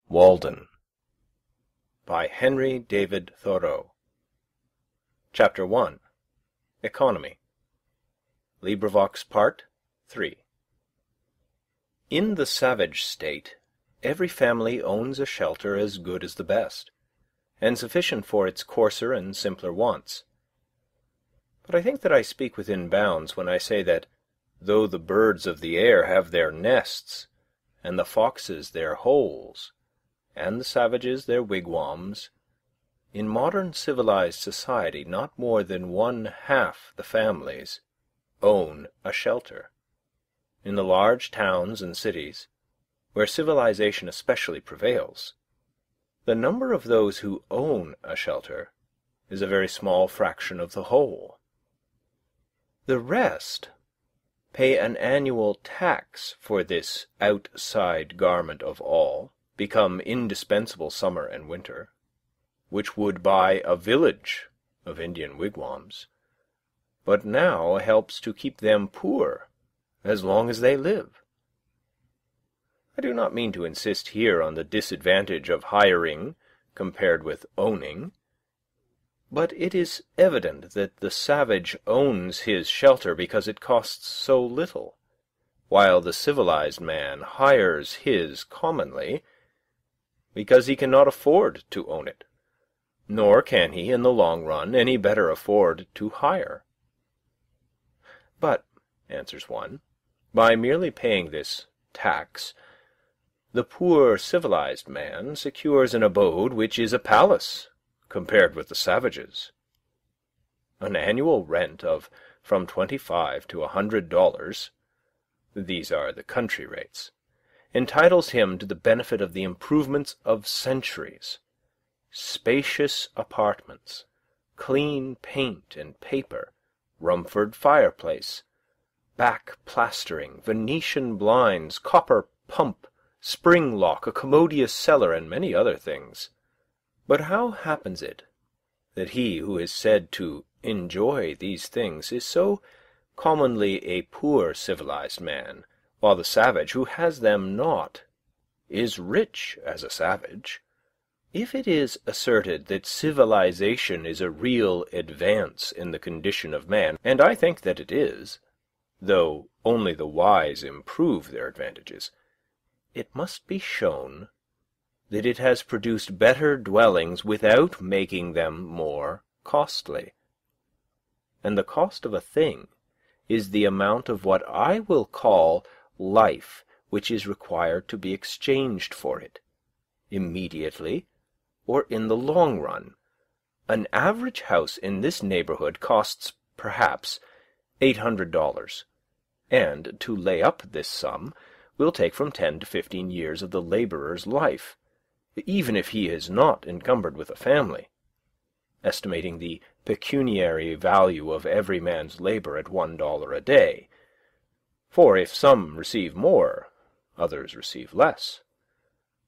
Walden by Henry David Thoreau. Chapter 1. Economy. LibriVox Part 3. In the savage state, every family owns a shelter as good as the best, and sufficient for its coarser and simpler wants. But I think that I speak within bounds when I say that, though the birds of the air have their nests, and the foxes their holes, and the savages their wigwams, in modern civilized society not more than 1/2 the families own a shelter. In the large towns and cities, where civilization especially prevails, the number of those who own a shelter is a very small fraction of the whole. The rest pay an annual tax for this outside garment of all, become indispensable summer and winter, which would buy a village of Indian wigwams, but now helps to keep them poor as long as they live. I do not mean to insist here on the disadvantage of hiring compared with owning, but it is evident that the savage owns his shelter because it costs so little, while the civilized man hires his commonly because he cannot afford to own it, nor can he, in the long run, any better afford to hire. But, answers one, by merely paying this tax, the poor civilized man secures an abode which is a palace compared with the savages. An annual rent of from $25 to $100, these are the country rates, entitles him to the benefit of the improvements of centuries: spacious apartments, clean paint and paper, Rumford fireplace, back plastering, Venetian blinds, copper pump, spring lock, a commodious cellar, and many other things. But how happens it that he who is said to enjoy these things is so commonly a poor civilized man, while the savage who has them not is rich as a savage? If it is asserted that civilization is a real advance in the condition of man, and I think that it is, though only the wise improve their advantages, it must be shown that it has produced better dwellings without making them more costly. And the cost of a thing is the amount of what I will call life which is required to be exchanged for it, immediately or in the long run. An average house in this neighborhood costs, perhaps, $800, and to lay up this sum will take from 10 to 15 years of the laborer's life, even if he is not encumbered with a family, estimating the pecuniary value of every man's labor at $1 a day. For if some receive more, others receive less,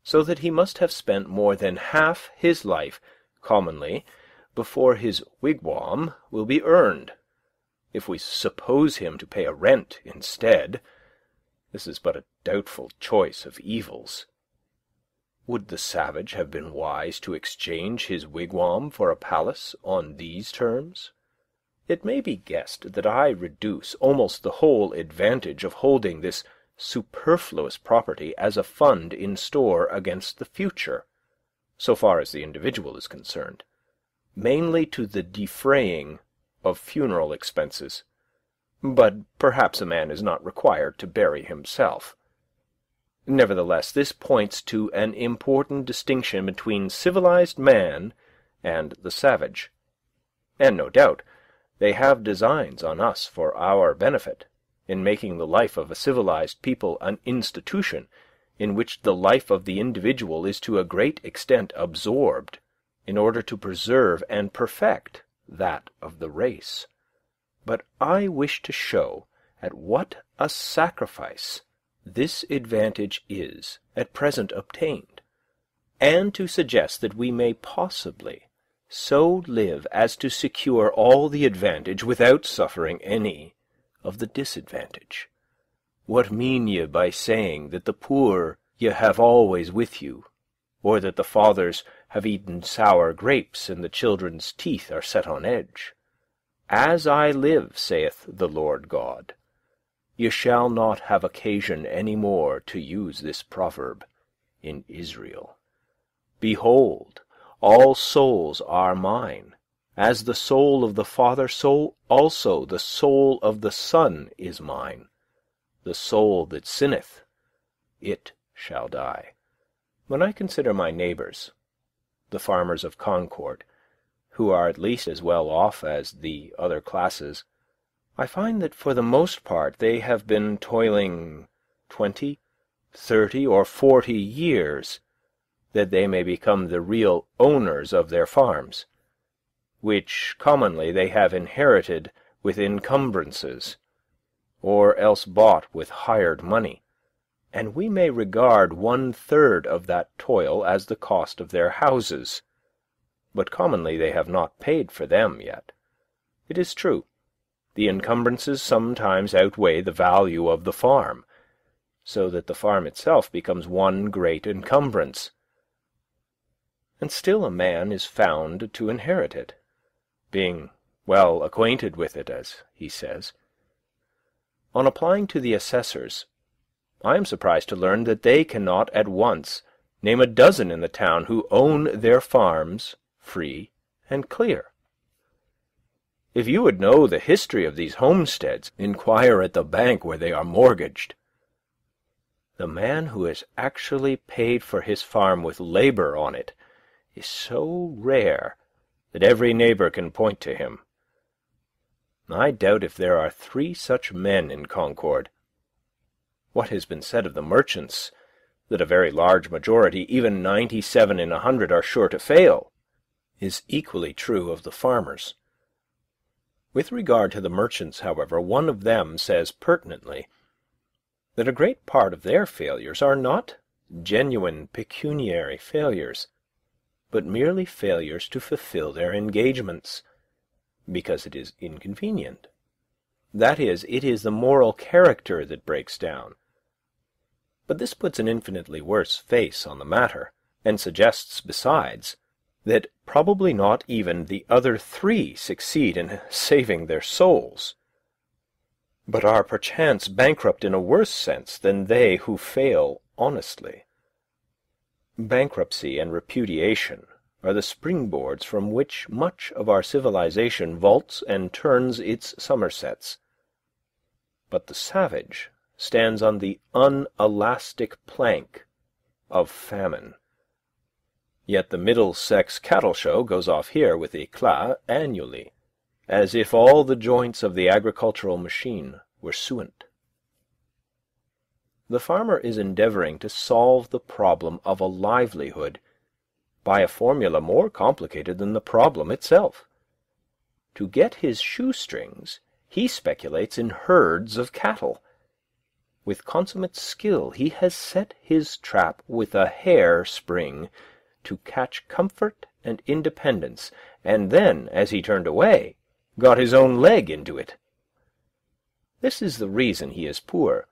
so that he must have spent more than half his life, commonly, before his wigwam will be earned. If we suppose him to pay a rent instead, this is but a doubtful choice of evils. Would the savage have been wise to exchange his wigwam for a palace on these terms? It may be guessed that I reduce almost the whole advantage of holding this superfluous property as a fund in store against the future, so far as the individual is concerned, mainly to the defraying of funeral expenses. But perhaps a man is not required to bury himself. Nevertheless, this points to an important distinction between civilized man and the savage, and no doubt they have designs on us for our benefit, in making the life of a civilized people an institution in which the life of the individual is to a great extent absorbed, in order to preserve and perfect that of the race. But I wish to show at what a sacrifice this advantage is at present obtained, and to suggest that we may possibly so live as to secure all the advantage without suffering any of the disadvantage. What mean ye by saying that the poor ye have always with you, or that the fathers have eaten sour grapes, and the children's teeth are set on edge. As I live, saith the Lord God, ye shall not have occasion any more to use this proverb in Israel. Behold, all souls are mine. As the soul of the Father, so also the soul of the Son is mine. The soul that sinneth, it shall die. When I consider my neighbours, the farmers of Concord, who are at least as well off as the other classes, I find that for the most part they have been toiling 20, 30, or 40 years, that they may become the real owners of their farms, which commonly they have inherited with encumbrances, or else bought with hired money, and we may regard 1/3 of that toil as the cost of their houses, but commonly they have not paid for them yet. It is true, the encumbrances sometimes outweigh the value of the farm, so that the farm itself becomes one great encumbrance, and still a man is found to inherit it, being well acquainted with it, as he says. On applying to the assessors, I am surprised to learn that they cannot at once name a dozen in the town who own their farms free and clear. If you would know the history of these homesteads, inquire at the bank where they are mortgaged. The man who has actually paid for his farm with labor on it is so rare that every neighbor can point to him. I doubt if there are 3 such men in Concord. What has been said of the merchants, that a very large majority, even 97 in 100, are sure to fail, is equally true of the farmers. With regard to the merchants, however, one of them says pertinently that a great part of their failures are not genuine pecuniary failures, but merely failures to fulfill their engagements, because it is inconvenient. That is, it is the moral character that breaks down. But this puts an infinitely worse face on the matter, and suggests, besides, that probably not even the other 3 succeed in saving their souls, but are perchance bankrupt in a worse sense than they who fail honestly. Bankruptcy and repudiation are the springboards from which much of our civilization vaults and turns its somersets. But the savage stands on the unelastic plank of famine. Yet the Middlesex cattle show goes off here with éclat annually, as if all the joints of the agricultural machine were suent. The farmer is endeavoring to solve the problem of a livelihood by a formula more complicated than the problem itself. To get his shoestrings, he speculates in herds of cattle. With consummate skill, he has set his trap with a hair spring to catch comfort and independence, and then, as he turned away, got his own leg into it. This is the reason he is poor,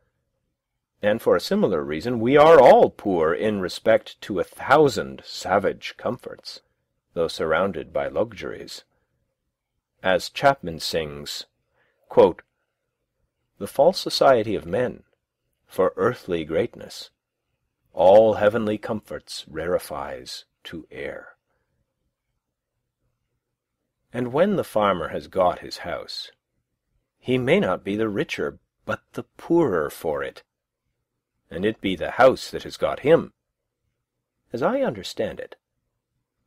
and for a similar reason we are all poor in respect to 1,000 savage comforts, though surrounded by luxuries. As Chapman sings, quote, "The false society of men, for earthly greatness, all heavenly comforts rarefies to air." And when the farmer has got his house, he may not be the richer, but the poorer for it, and it be the house that has got him. As I understand it,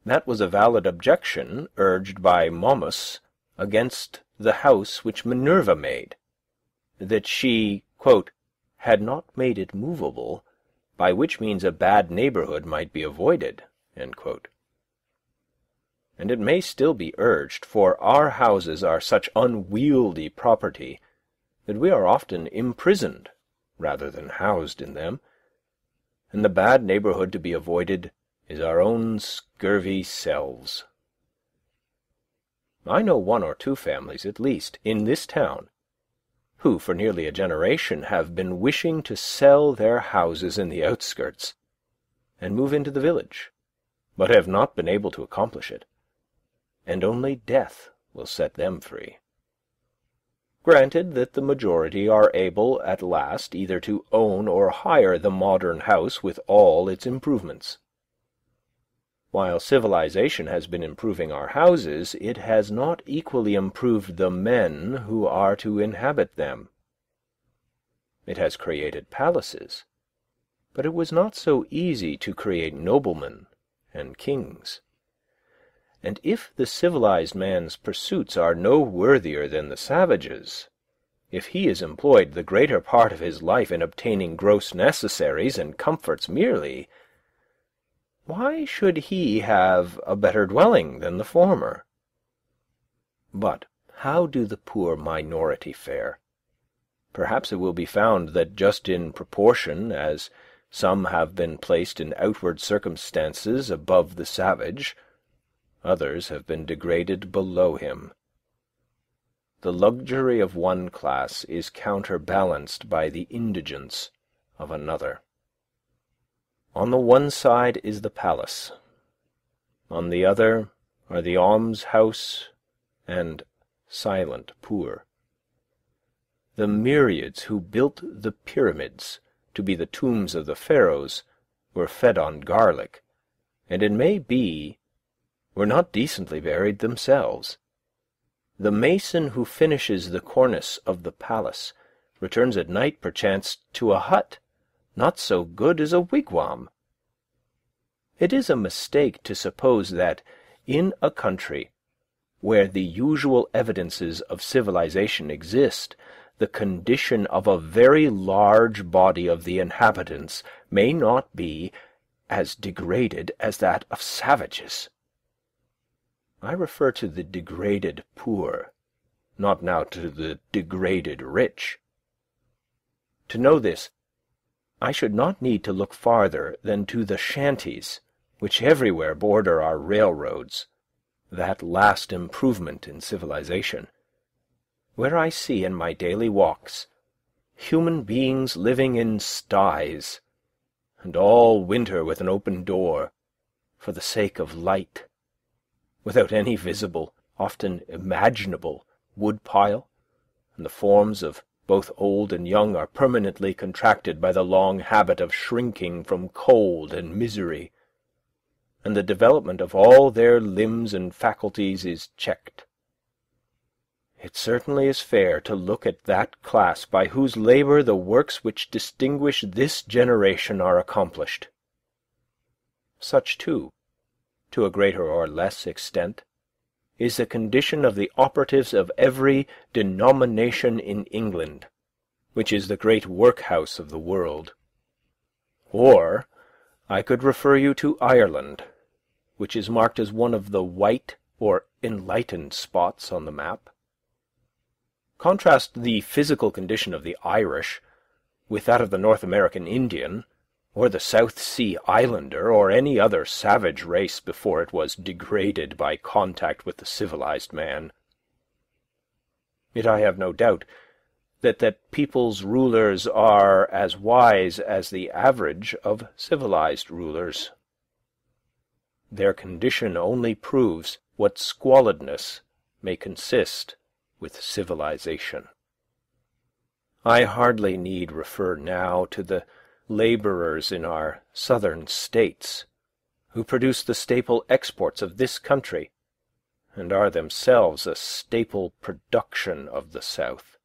that was a valid objection urged by Momus against the house which Minerva made, that she, quote, "had not made it movable, by which means a bad neighborhood might be avoided," end quote. And it may still be urged, for our houses are such unwieldy property that we are often imprisoned rather than housed in them, and the bad neighborhood to be avoided is our own scurvy selves. I know 1 or 2 families, at least, in this town, who for nearly a generation have been wishing to sell their houses in the outskirts, and move into the village, but have not been able to accomplish it, and only death will set them free. Granted that the majority are able at last either to own or hire the modern house with all its improvements. While civilization has been improving our houses, it has not equally improved the men who are to inhabit them. It has created palaces, but it was not so easy to create noblemen and kings. And if the civilized man's pursuits are no worthier than the savage's, if he is employed the greater part of his life in obtaining gross necessaries and comforts merely, why should he have a better dwelling than the former? But how do the poor minority fare? Perhaps it will be found that just in proportion as some have been placed in outward circumstances above the savage, others have been degraded below him. The luxury of one class is counterbalanced by the indigence of another. On the one side is the palace. On the other are the almshouse and silent poor. The myriads who built the pyramids to be the tombs of the pharaohs were fed on garlic, and it may be were not decently buried themselves. The mason who finishes the cornice of the palace returns at night perchance to a hut not so good as a wigwam. It is a mistake to suppose that in a country where the usual evidences of civilization exist, the condition of a very large body of the inhabitants may not be as degraded as that of savages. I refer to the degraded poor, not now to the degraded rich. To know this, I should not need to look farther than to the shanties, which everywhere border our railroads, that last improvement in civilization, where I see in my daily walks human beings living in sties, and all winter with an open door, for the sake of light, without any visible, often imaginable, wood-pile, and the forms of both old and young are permanently contracted by the long habit of shrinking from cold and misery, and the development of all their limbs and faculties is checked. It certainly is fair to look at that class by whose labour the works which distinguish this generation are accomplished. Such, too, to a greater or less extent, is the condition of the operatives of every denomination in England, which is the great workhouse of the world. Or I could refer you to Ireland, which is marked as one of the white or enlightened spots on the map. Contrast the physical condition of the Irish with that of the North American Indian, or the South Sea Islander, or any other savage race before it was degraded by contact with the civilized man. Yet I have no doubt that people's rulers are as wise as the average of civilized rulers. Their condition only proves what squalidness may consist with civilization. I hardly need refer now to the labourers in our southern states, who produce the staple exports of this country, and are themselves a staple production of the South,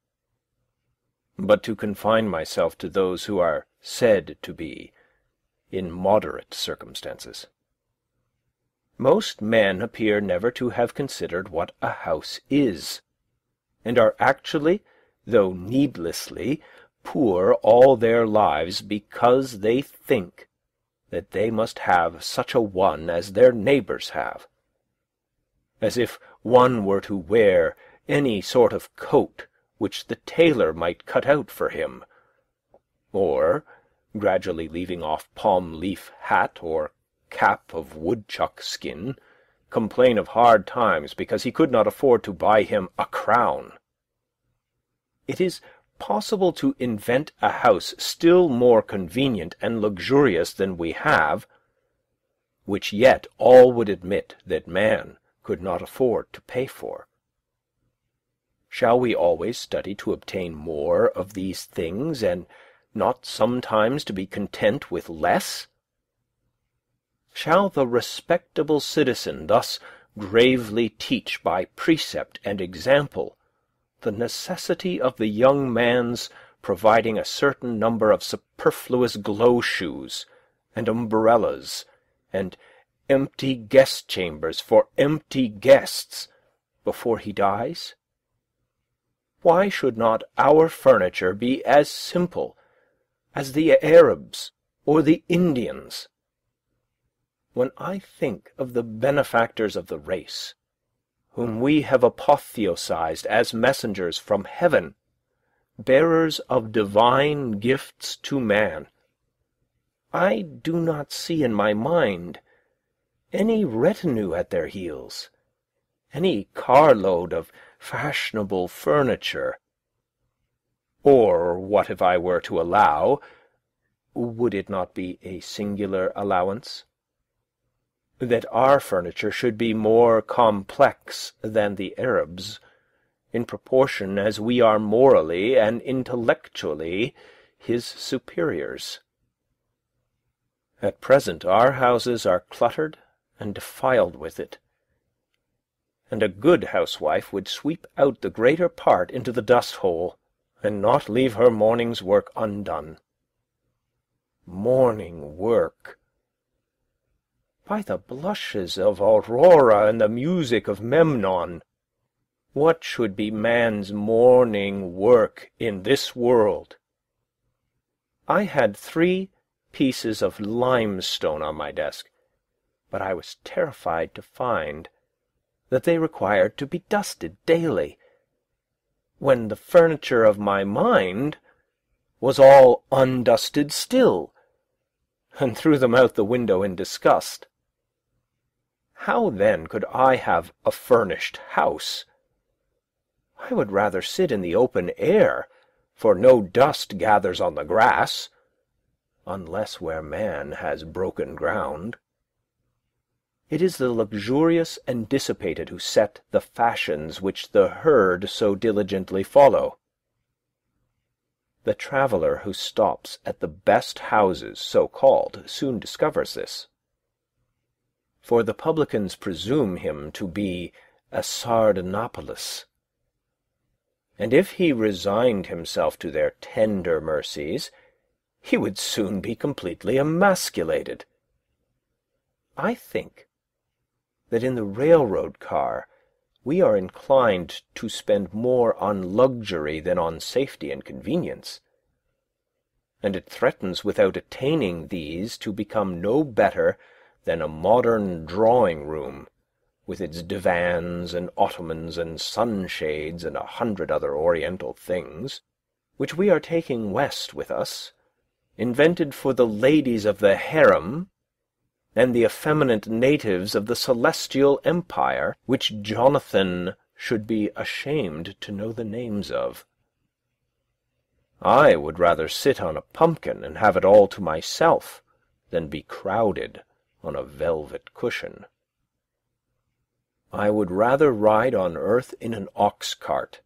but to confine myself to those who are said to be in moderate circumstances. Most men appear never to have considered what a house is, and are actually, though needlessly, poor all their lives because they think that they must have such a one as their neighbours have, as if one were to wear any sort of coat which the tailor might cut out for him, or, gradually leaving off palm-leaf hat or cap of woodchuck skin, complain of hard times because he could not afford to buy him a crown. It is possible to invent a house still more convenient and luxurious than we have, which yet all would admit that man could not afford to pay for? Shall we always study to obtain more of these things, and not sometimes to be content with less? Shall the respectable citizen thus gravely teach by precept and example the necessity of the young man's providing a certain number of superfluous glow-shoes, and umbrellas, and empty guest-chambers for empty guests, before he dies? Why should not our furniture be as simple as the Arabs or the Indians? When I think of the benefactors of the race, whom we have apotheosized as messengers from heaven, bearers of divine gifts to man, I do not see in my mind any retinue at their heels, any carload of fashionable furniture. Or what if I were to allow, would it not be a singular allowance, that our furniture should be more complex than the Arabs, in proportion as we are morally and intellectually his superiors? At present our houses are cluttered and defiled with it, and a good housewife would sweep out the greater part into the dust-hole, and not leave her morning's work undone. Morning work! By the blushes of Aurora and the music of Memnon, what should be man's morning work in this world? I had 3 pieces of limestone on my desk, but I was terrified to find that they required to be dusted daily, when the furniture of my mind was all undusted still, and threw them out the window in disgust. How then could I have a furnished house? I would rather sit in the open air, for no dust gathers on the grass, unless where man has broken ground. It is the luxurious and dissipated who set the fashions which the herd so diligently follow. The traveller who stops at the best houses, so-called, soon discovers this. For the publicans presume him to be a Sardanapalus, and if he resigned himself to their tender mercies, he would soon be completely emasculated. I think that in the railroad car we are inclined to spend more on luxury than on safety and convenience, and it threatens without attaining these to become no better than a modern drawing-room, with its divans and ottomans and sunshades and 100 other oriental things, which we are taking west with us, invented for the ladies of the harem and the effeminate natives of the celestial empire, which Jonathan should be ashamed to know the names of. I would rather sit on a pumpkin and have it all to myself than be crowded on a velvet cushion. I would rather ride on earth in an ox-cart,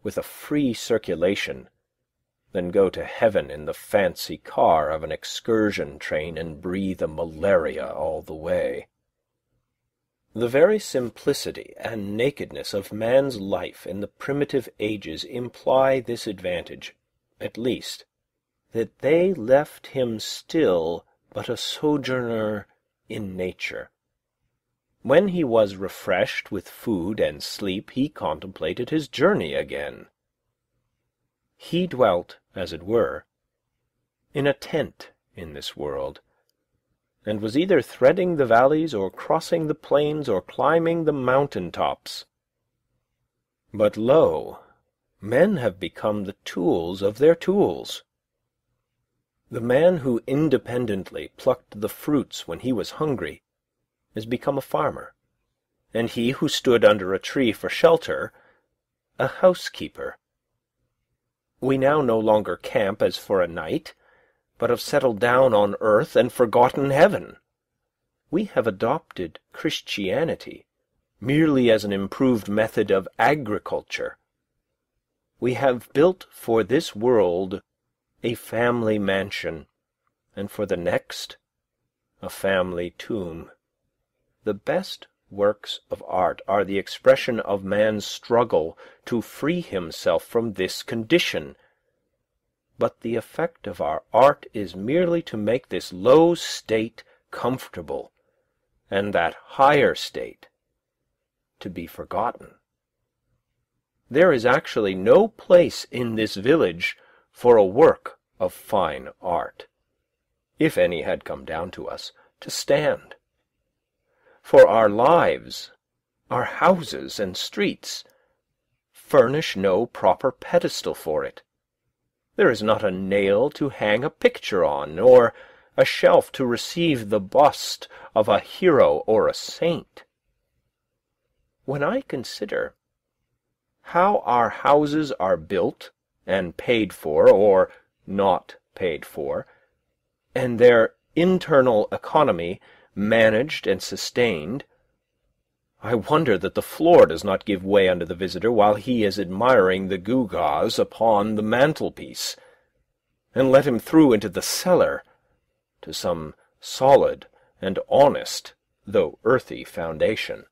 with a free circulation, than go to heaven in the fancy car of an excursion train and breathe a malaria all the way. The very simplicity and nakedness of man's life in the primitive ages imply this advantage, at least, that they left him still but a sojourner in nature. When he was refreshed with food and sleep, he contemplated his journey again. He dwelt, as it were, in a tent in this world, and was either threading the valleys or crossing the plains or climbing the mountain-tops. But lo, men have become the tools of their tools. The man who independently plucked the fruits when he was hungry has become a farmer, and he who stood under a tree for shelter, a housekeeper. We now no longer camp as for a night, but have settled down on earth and forgotten heaven. we have adopted Christianity merely as an improved method of agriculture. We have built for this world a family mansion, and for the next a family tomb. The best works of art are the expression of man's struggle to free himself from this condition. But the effect of our art is merely to make this low state comfortable, and that higher state to be forgotten. There is actually no place in this village for a work of fine art, if any had come down to us, to stand. For our lives, our houses and streets, furnish no proper pedestal for it. There is not a nail to hang a picture on, or a shelf to receive the bust of a hero or a saint. When I consider how our houses are built and paid for, or not paid for, and their internal economy managed and sustained, I wonder that the floor does not give way under the visitor while he is admiring the gewgaws upon the mantelpiece, and let him through into the cellar, to some solid and honest, though earthy, foundation.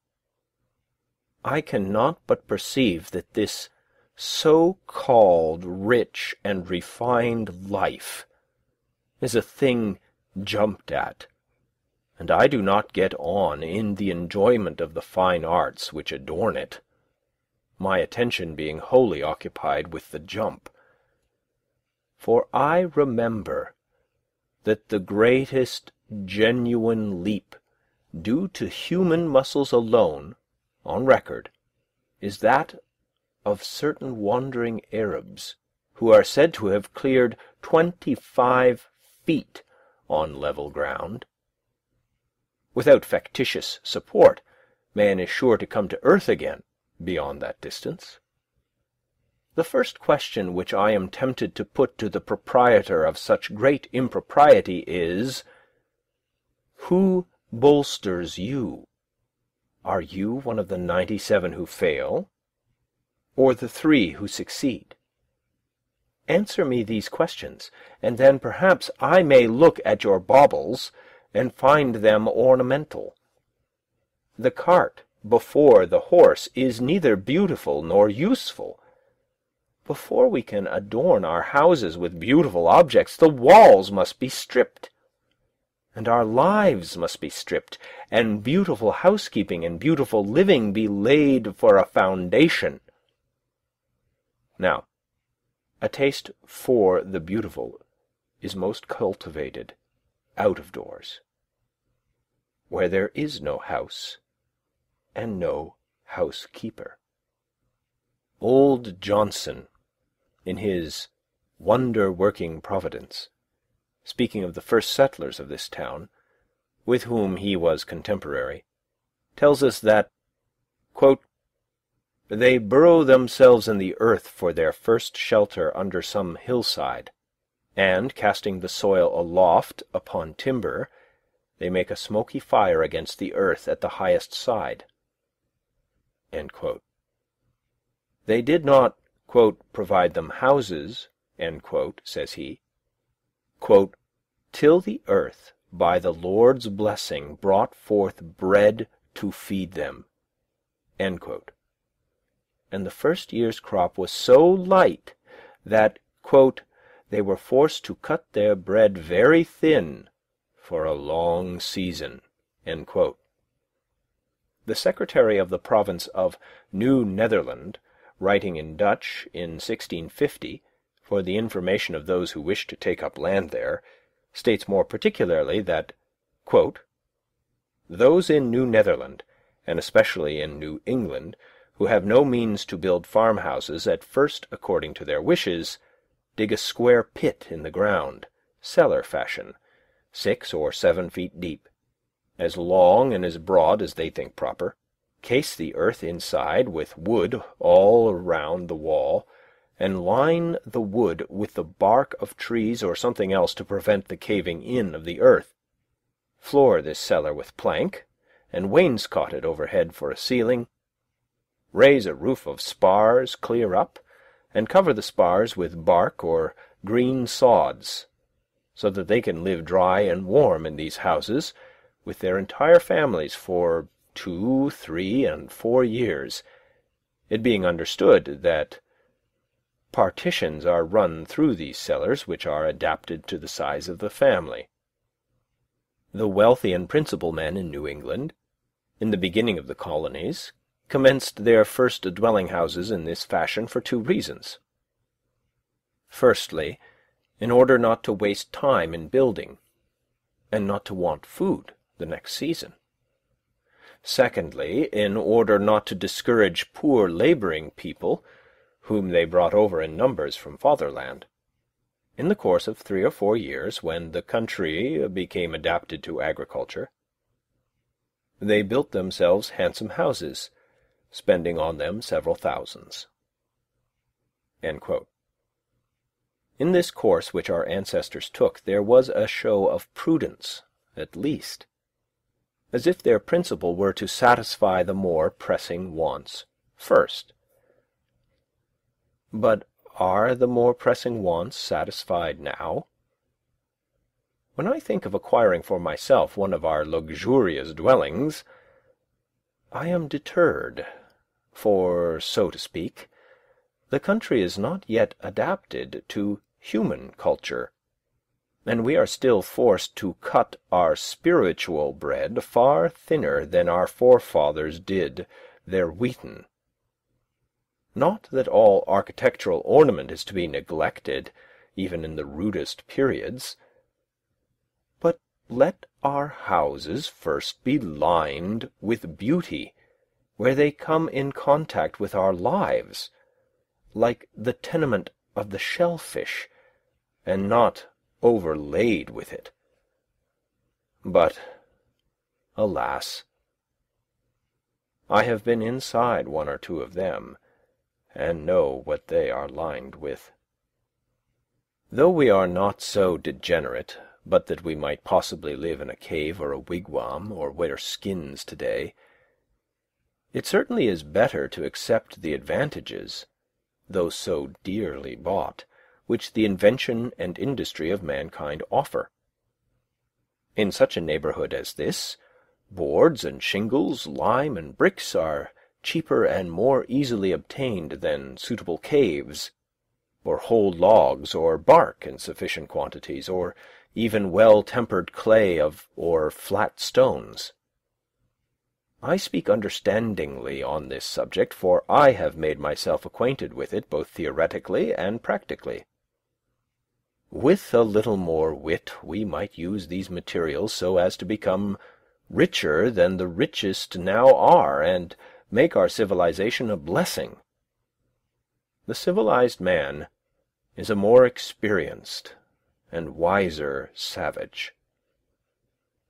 I cannot but perceive that this so-called rich and refined life is a thing jumped at, and I do not get on in the enjoyment of the fine arts which adorn it, my attention being wholly occupied with the jump. For I remember that the greatest genuine leap due to human muscles alone, on record, is that of certain wandering Arabs, who are said to have cleared 25 feet on level ground. Without factitious support, man is sure to come to earth again beyond that distance. The first question which I am tempted to put to the proprietor of such great impropriety is, who bolsters you? Are you one of the 97 who fail, or the 3 who succeed? Answer me these questions, and then perhaps I may look at your baubles and find them ornamental. The cart before the horse is neither beautiful nor useful. Before we can adorn our houses with beautiful objects, the walls must be stripped, and our lives must be stripped, and beautiful housekeeping and beautiful living be laid for a foundation. Now, a taste for the beautiful is most cultivated out of doors, where there is no house and no housekeeper. Old Johnson, in his Wonder-working Providence, speaking of the first settlers of this town, with whom he was contemporary, tells us that, quote, "They burrow themselves in the earth for their first shelter under some hillside, and, casting the soil aloft upon timber, they make a smoky fire against the earth at the highest side." End quote. They did not, quote, "provide them houses," end quote, says he, quote, "till the earth by the Lord's blessing brought forth bread to feed them," end quote. And the first year's crop was so light that, quote, "they were forced to cut their bread very thin for a long season," end quote. The secretary of the province of New Netherland, writing in Dutch in 1650, for the information of those who wished to take up land there, states more particularly that, quote, "Those in New Netherland, and especially in New England, who have no means to build farmhouses, at first, according to their wishes, dig a square pit in the ground, cellar fashion, 6 or 7 feet deep, as long and as broad as they think proper, case the earth inside with wood all round the wall, and line the wood with the bark of trees or something else to prevent the caving in of the earth. floor this cellar with plank, and wainscot it overhead for a ceiling, raise a roof of spars clear up, and cover the spars with bark or green sods, so that they can live dry and warm in these houses with their entire families for 2, 3, and 4 years, it being understood that partitions are run through these cellars which are adapted to the size of the family. The wealthy and principal men in New England, in the beginning of the colonies, commenced their first dwelling-houses in this fashion for 2 reasons. Firstly, in order not to waste time in building, and not to want food the next season. Secondly, in order not to discourage poor labouring people, whom they brought over in numbers from fatherland. In the course of 3 or 4 years, when the country became adapted to agriculture, they built themselves handsome houses, spending on them several thousands." End quote. In this course which our ancestors took, there was a show of prudence, at least, as if their principle were to satisfy the more pressing wants first. But are the more pressing wants satisfied now? When I think of acquiring for myself one of our luxurious dwellings, I am deterred, for, so to speak, the country is not yet adapted to human culture, and we are still forced to cut our spiritual bread far thinner than our forefathers did their wheaten. Not that all architectural ornament is to be neglected, even in the rudest periods, but let our houses first be lined with beauty, where they come in contact with our lives, like the tenement of the shellfish, and not overlaid with it. But, alas, I have been inside 1 or 2 of them, and know what they are lined with. Though we are not so degenerate, but that we might possibly live in a cave or a wigwam, or wear skins today, it certainly is better to accept the advantages, though so dearly bought, which the invention and industry of mankind offer. In such a neighbourhood as this, boards and shingles, lime and bricks are cheaper and more easily obtained than suitable caves, or whole logs, or bark in sufficient quantities, or even well-tempered clay or flat stones. I speak understandingly on this subject, for I have made myself acquainted with it both theoretically and practically. With a little more wit we might use these materials so as to become richer than the richest now are, and make our civilization a blessing. The civilized man is a more experienced and wiser savage.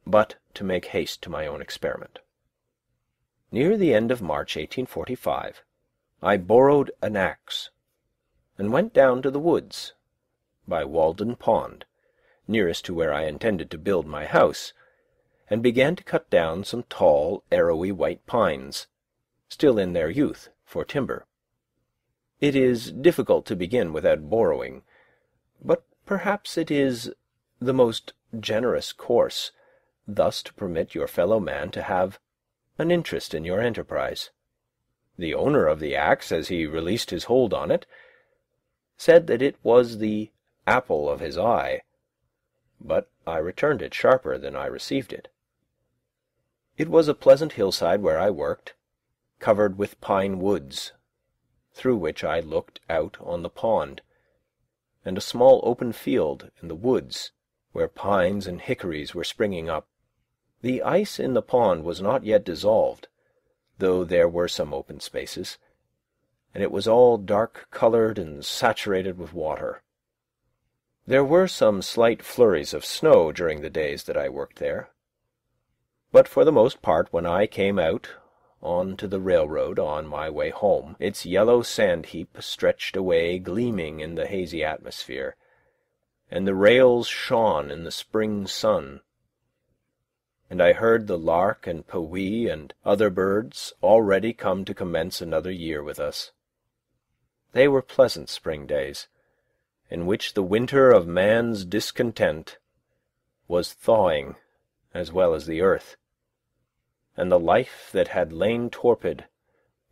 But to make haste to my own experiment. Near the end of March 1845, I borrowed an axe, and went down to the woods, by Walden Pond, nearest to where I intended to build my house, and began to cut down some tall, arrowy white pines, still in their youth, for timber. It is difficult to begin without borrowing, but perhaps it is the most generous course thus to permit your fellow man to have an interest in your enterprise. The owner of the axe, as he released his hold on it, said that it was the apple of his eye, but I returned it sharper than I received it. It was a pleasant hillside where I worked, covered with pine woods, through which I looked out on the pond, and a small open field in the woods, where pines and hickories were springing up. The ice in the pond was not yet dissolved, though there were some open spaces, and it was all dark-coloured and saturated with water. There were some slight flurries of snow during the days that I worked there, but for the most part when I came out on to the railroad on my way home, its yellow sand-heap stretched away gleaming in the hazy atmosphere, and the rails shone in the spring sun. and I heard the lark and pewee and other birds already come to commence another year with us. They were pleasant spring days, in which the winter of man's discontent was thawing as well as the earth, and the life that had lain torpid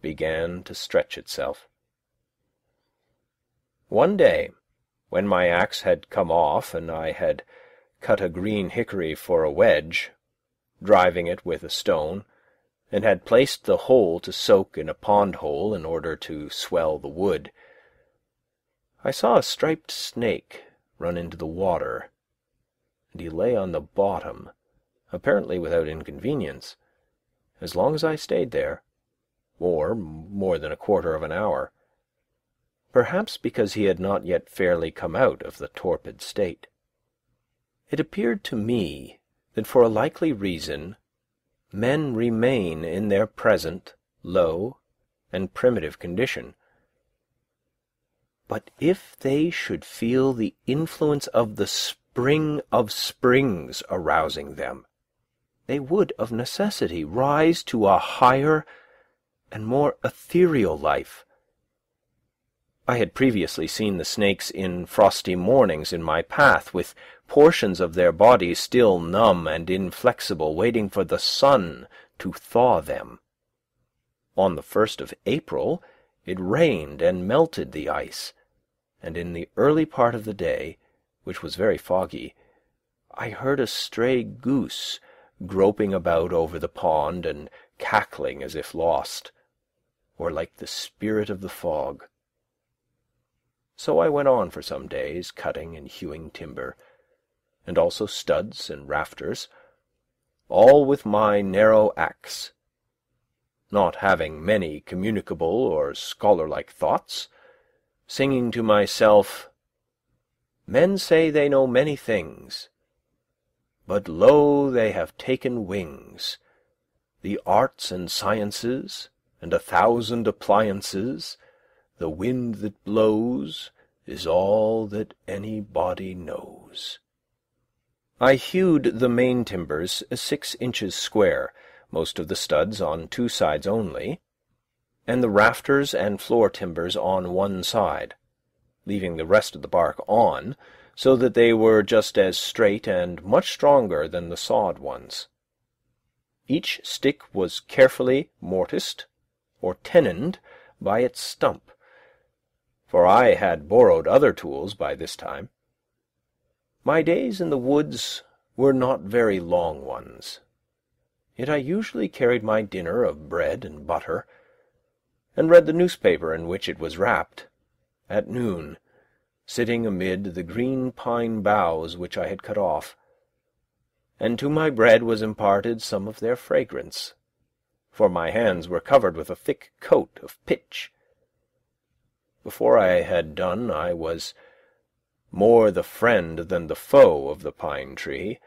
began to stretch itself. One day, when my axe had come off and I had cut a green hickory for a wedge, driving it with a stone, and had placed the whole to soak in a pond-hole in order to swell the wood, I saw a striped snake run into the water, and he lay on the bottom, apparently without inconvenience, as long as I stayed there, or more than a quarter of an hour, perhaps because he had not yet fairly come out of the torpid state. It appeared to me that for a likely reason men remain in their present low and primitive condition. But if they should feel the influence of the spring of springs arousing them, they would of necessity rise to a higher and more ethereal life. I had previously seen the snakes in frosty mornings in my path, with portions of their bodies still numb and inflexible, waiting for the sun to thaw them. On the 1st of April it rained and melted the ice, and in the early part of the day, which was very foggy, I heard a stray goose groping about over the pond and cackling as if lost, or like the spirit of the fog. So I went on for some days, cutting and hewing timber, and also studs and rafters, all with my narrow axe, not having many communicable or scholar-like thoughts, singing to myself, "Men say they know many things, but lo, they have taken wings, the arts and sciences, and 1,000 appliances, the wind that blows is all that any body knows." I hewed the main timbers 6 inches square, most of the studs on 2 sides only, and the rafters and floor timbers on 1 side, leaving the rest of the bark on, so that they were just as straight and much stronger than the sawed ones. Each stick was carefully mortised or tenoned by its stump, for I had borrowed other tools by this time. My days in the woods were not very long ones, yet I usually carried my dinner of bread and butter, and read the newspaper in which it was wrapped, at noon, sitting amid the green pine boughs which I had cut off, and to my bread was imparted some of their fragrance, for my hands were covered with a thick coat of pitch. Before I had done, I was more the friend than the foe of the pine tree,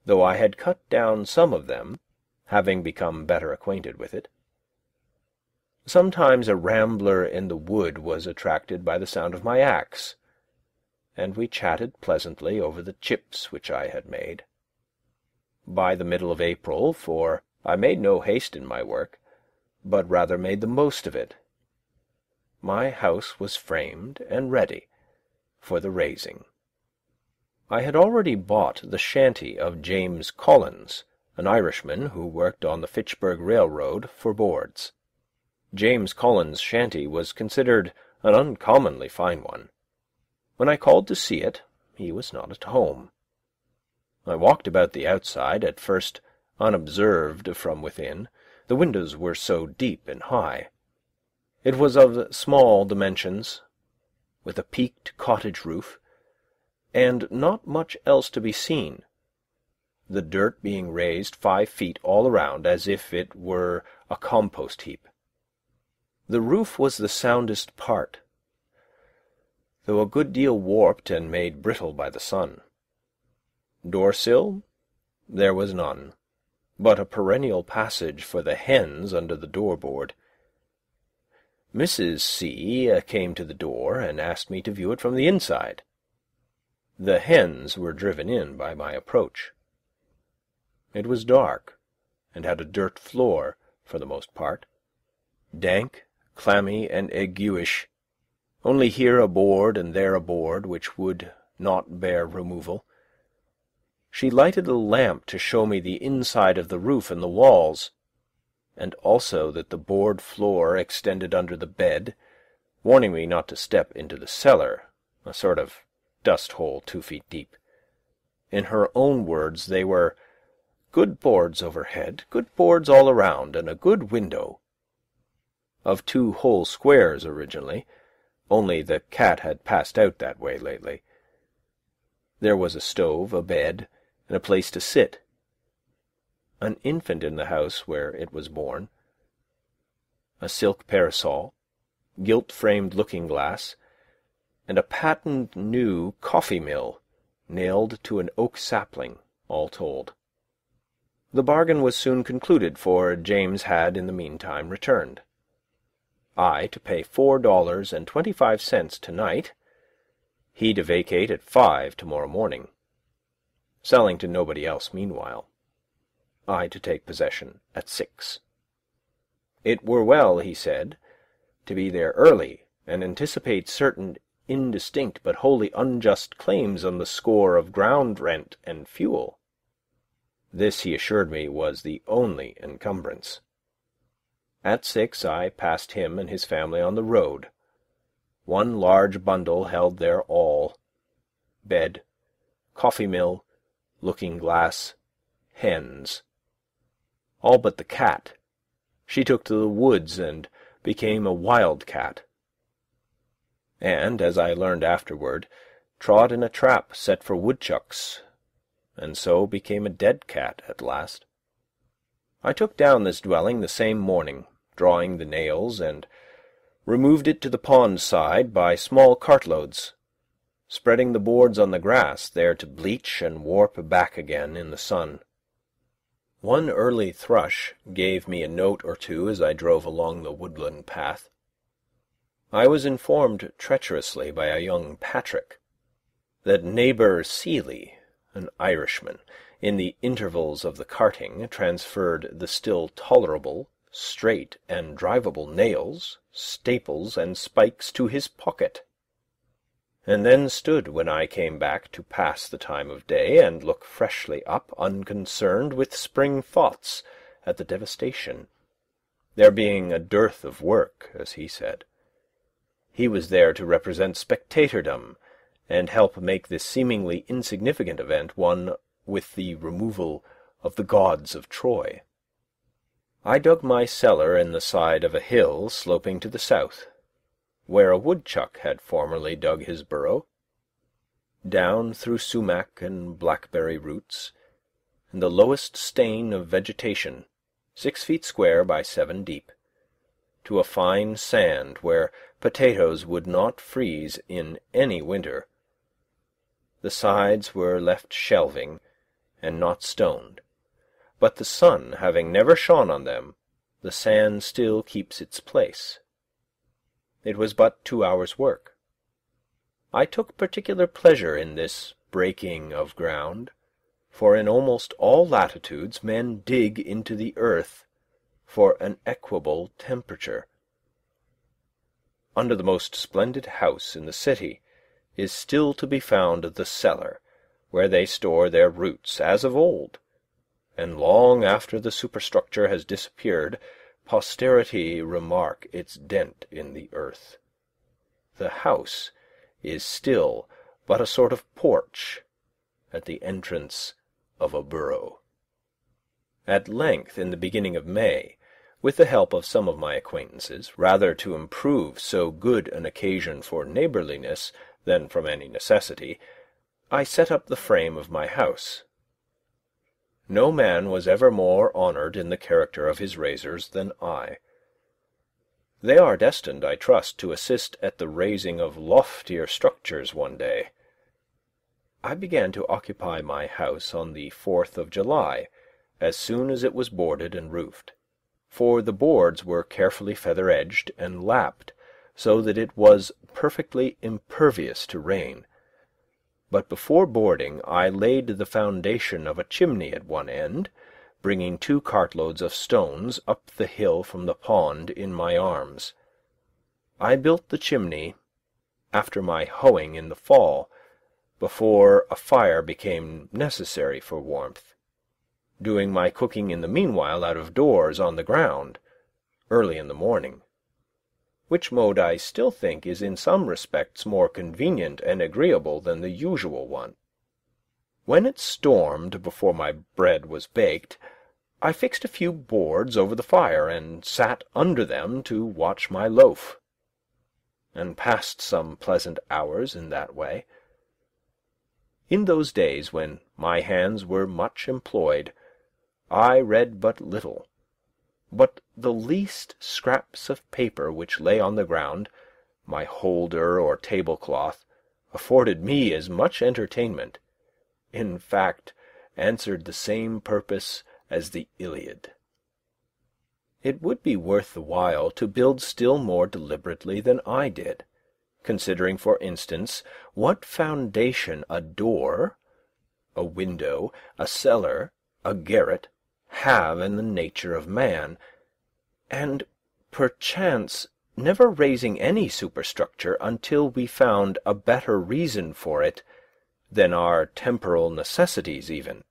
though I had cut down some of them, having become better acquainted with it. Sometimes a rambler in the wood was attracted by the sound of my axe, and we chatted pleasantly over the chips which I had made. By the middle of April, for I made no haste in my work, but rather made the most of it, my house was framed and ready for the raising. I had already bought the shanty of James Collins, an Irishman who worked on the Fitchburg Railroad for boards. James Collins' shanty was considered an uncommonly fine one. When I called to see it, he was not at home. I walked about the outside, at first unobserved from within. The windows were so deep and high. It was of small dimensions, with a peaked cottage roof, and not much else to be seen, the dirt being raised 5 feet all around, as if it were a compost heap. The roof was the soundest part, though a good deal warped and made brittle by the sun. Door-sill there was none, but a perennial passage for the hens under the door-board. Mrs. C. came to the door and asked me to view it from the inside. The hens were driven in by my approach. It was dark, and had a dirt floor, for the most part, dank, clammy, and aguish, only here a board and there a board which would not bear removal. She lighted a lamp to show me the inside of the roof and the walls, and also that the board floor extended under the bed, warning me not to step into the cellar, a sort of dust-hole 2 feet deep. In her own words, they were good boards overhead, good boards all around, and a good window. Of 2 whole squares originally, only the cat had passed out that way lately. There was a stove, a bed, and a place to sit. An infant in the house where it was born. A silk parasol, gilt-framed looking-glass, and a patent new coffee-mill nailed to an oak sapling, all told. The bargain was soon concluded, for James had in the meantime returned. I to pay $4.25 tonight, he to vacate at 5 tomorrow morning, selling to nobody else meanwhile. I to take possession at 6. It were well, he said, to be there early, and anticipate certain indistinct but wholly unjust claims on the score of ground rent and fuel. This, he assured me, was the only encumbrance. At 6 I passed him and his family on the road. One large bundle held their all: bed, coffee-mill, looking-glass, hens. All but the cat. She took to the woods and became a wild cat, and, as I learned afterward, trod in a trap set for woodchucks, and so became a dead cat at last. I took down this dwelling the same morning, drawing the nails, and removed it to the pond side by small cartloads, spreading the boards on the grass there to bleach and warp back again in the sun. One early thrush gave me a note or two as I drove along the woodland path. I was informed treacherously by a young Patrick that neighbour Seeley, an Irishman, in the intervals of the carting, transferred the still tolerable, straight and drivable nails, staples, and spikes to his pocket, and then stood when I came back to pass the time of day and look freshly up, unconcerned with spring thoughts at the devastation, there being a dearth of work, as he said. He was there to represent spectatordom, and help make this seemingly insignificant event one with the removal of the gods of Troy. I dug my cellar in the side of a hill sloping to the south, where a woodchuck had formerly dug his burrow, down through sumac and blackberry roots, and the lowest stain of vegetation, 6 feet square by 7 deep, to a fine sand where potatoes would not freeze in any winter. The sides were left shelving and not stoned, but the sun having never shone on them, the sand still keeps its place. It was but 2 hours' work. I took particular pleasure in this breaking of ground, for in almost all latitudes men dig into the earth for an equable temperature. Under the most splendid house in the city is still to be found the cellar, where they store their roots as of old, and long after the superstructure has disappeared, posterity remark its dent in the earth. The house is still but a sort of porch at the entrance of a burrow. At length, in the beginning of May, with the help of some of my acquaintances, rather to improve so good an occasion for neighbourliness than from any necessity, I set up the frame of my house. No man was ever more honoured in the character of his raisers than I. They are destined, I trust, to assist at the raising of loftier structures one day. I began to occupy my house on the 4th of July, as soon as it was boarded and roofed, for the boards were carefully feather-edged and lapped, so that it was perfectly impervious to rain. but before boarding I laid the foundation of a chimney at one end, bringing 2 cartloads of stones up the hill from the pond in my arms. I built the chimney after my hoeing in the fall, before a fire became necessary for warmth, doing my cooking in the meanwhile out of doors on the ground, early in the morning, which mode I still think is in some respects more convenient and agreeable than the usual one. When it stormed before my bread was baked, I fixed a few boards over the fire and sat under them to watch my loaf, and passed some pleasant hours in that way. In those days when my hands were much employed, I read but little, but the least scraps of paper which lay on the ground, my holder or tablecloth, afforded me as much entertainment, in fact, answered the same purpose as the Iliad. It would be worth the while to build still more deliberately than I did, considering, for instance, what foundation a door, a window, a cellar, a garret, have in the nature of man, and, perchance, never raising any superstructure until we found a better reason for it than our temporal necessities even.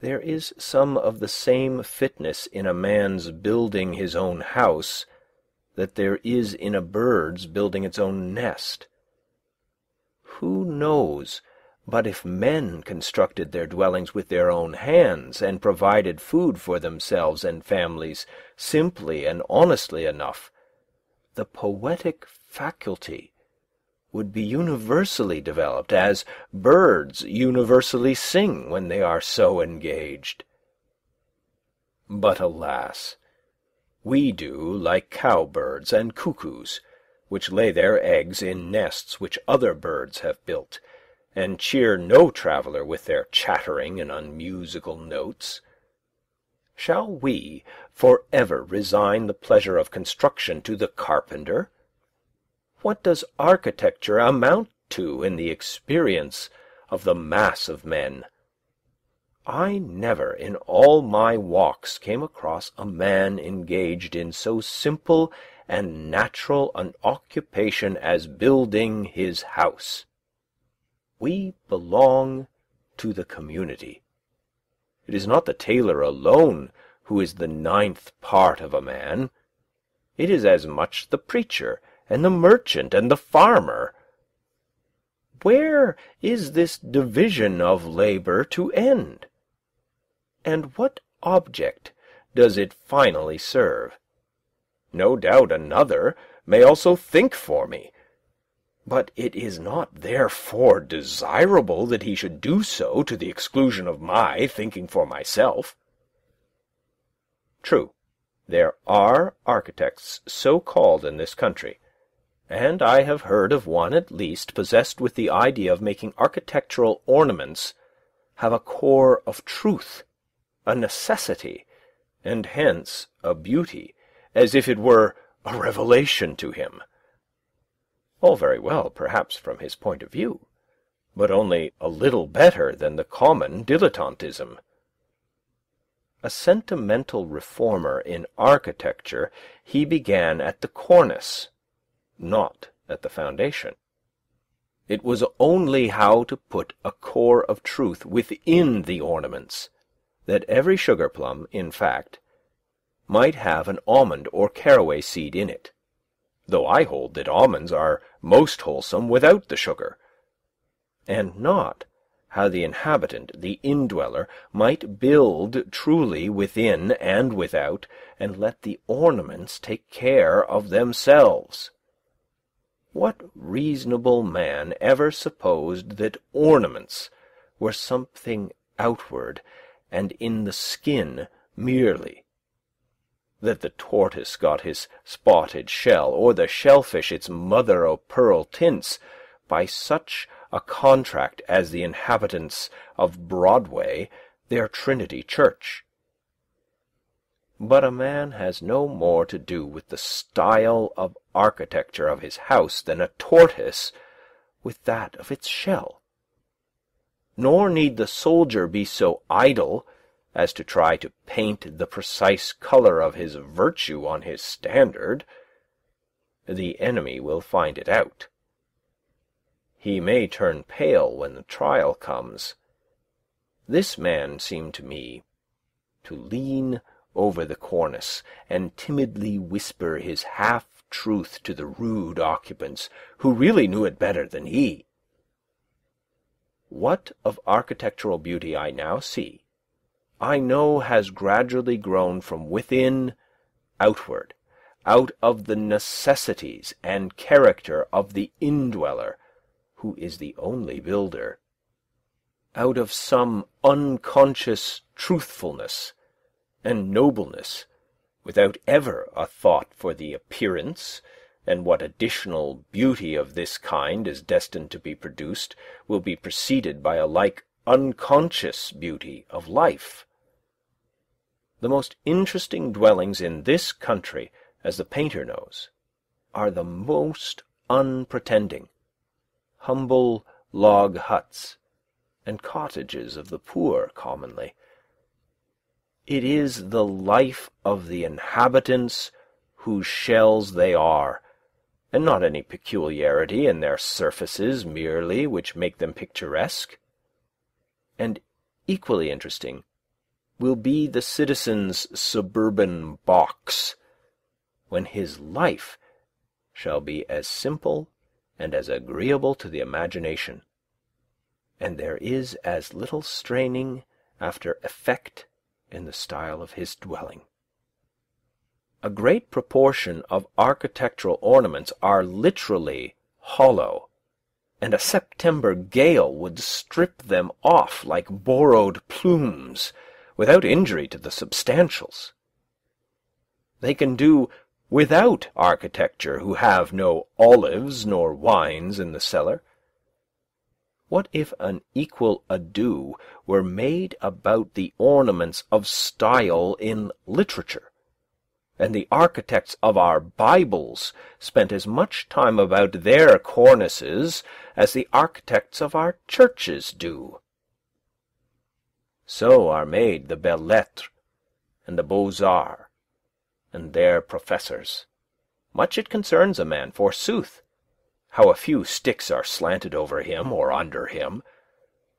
There is some of the same fitness in a man's building his own house that there is in a bird's building its own nest. Who knows but if men constructed their dwellings with their own hands, and provided food for themselves and families simply and honestly enough, the poetic faculty would be universally developed, as birds universally sing when they are so engaged. But alas, we do like cowbirds and cuckoos, which lay their eggs in nests which other birds have built, and cheer no traveller with their chattering and unmusical notes. Shall we for ever resign the pleasure of construction to the carpenter? What does architecture amount to in the experience of the mass of men? I never in all my walks came across a man engaged in so simple and natural an occupation as building his house. We belong to the community. It is not the tailor alone who is the 9th part of a man. It is as much the preacher and the merchant and the farmer. Where is this division of labour to end? And what object does it finally serve? No doubt another may also think for me, but it is not therefore desirable that he should do so to the exclusion of my thinking for myself. True, there are architects so called in this country, and I have heard of one at least possessed with the idea of making architectural ornaments have a core of truth, a necessity, and hence a beauty, as if it were a revelation to him. All very well, perhaps, from his point of view, but only a little better than the common dilettantism. A sentimental reformer in architecture, he began at the cornice, not at the foundation. It was only how to put a core of truth within the ornaments, that every sugar-plum, in fact, might have an almond or caraway seed in it, though I hold that almonds are most wholesome without the sugar, and not how the inhabitant, the indweller, might build truly within and without, and let the ornaments take care of themselves. What reasonable man ever supposed that ornaments were something outward and in the skin merely? That the tortoise got his spotted shell, or the shellfish its mother-o'-pearl tints, by such a contract as the inhabitants of Broadway their Trinity Church. But a man has no more to do with the style of architecture of his house than a tortoise with that of its shell. nor need the soldier be so idle as to try to paint the precise colour of his virtue on his standard. The enemy will find it out. He may turn pale when the trial comes. This man seemed to me to lean over the cornice and timidly whisper his half-truth to the rude occupants, who really knew it better than he. What of architectural beauty I now see, I know has gradually grown from within outward, out of the necessities and character of the indweller, who is the only builder, out of some unconscious truthfulness and nobleness, without ever a thought for the appearance, and what additional beauty of this kind is destined to be produced will be preceded by a like unconscious beauty of life. The most interesting dwellings in this country, as the painter knows, are the most unpretending, humble log huts, and cottages of the poor commonly. It is the life of the inhabitants whose shells they are, and not any peculiarity in their surfaces merely which make them picturesque. And equally interesting will be the citizen's suburban box, when his life shall be as simple and as agreeable to the imagination, and there is as little straining after effect in the style of his dwelling. A great proportion of architectural ornaments are literally hollow, and a September gale would strip them off like borrowed plumes, without injury to the substantials. They can do without architecture who have no olives nor wines in the cellar. What if an equal ado were made about the ornaments of style in literature, and the architects of our Bibles spent as much time about their cornices as the architects of our churches do? So are made the belles-lettres and the beaux-arts, and their professors. Much it concerns a man, forsooth, how a few sticks are slanted over him or under him,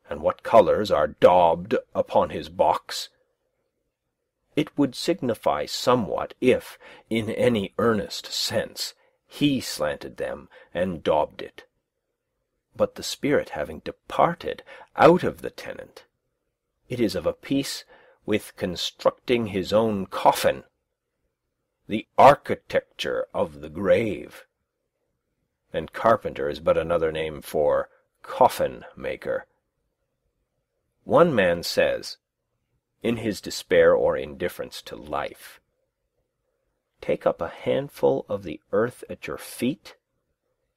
and what colours are daubed upon his box. It would signify somewhat if, in any earnest sense, he slanted them and daubed it. But the spirit having departed out of the tenant, it is of a piece with constructing his own coffin, the architecture of the grave. And carpenter is but another name for coffin-maker. One man says, in his despair or indifference to life, "Take up a handful of the earth at your feet,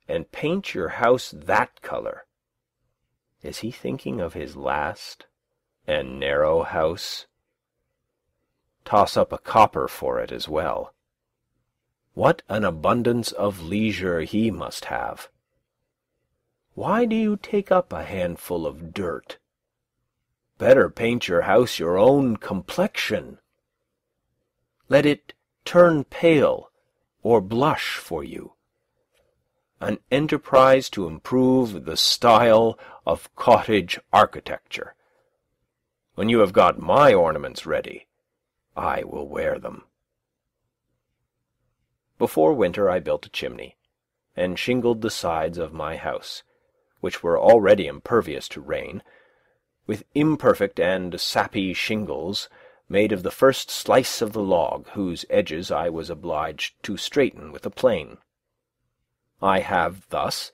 and paint your house that colour." Is he thinking of his last and narrow house? Toss up a copper for it as well. What an abundance of leisure he must have! Why do you take up a handful of dirt? Better paint your house your own complexion. Let it turn pale or blush for you. An enterprise to improve the style of cottage architecture. When you have got my ornaments ready, I will wear them. Before winter I built a chimney, and shingled the sides of my house, which were already impervious to rain, with imperfect and sappy shingles made of the first slice of the log, whose edges I was obliged to straighten with a plane. I have thus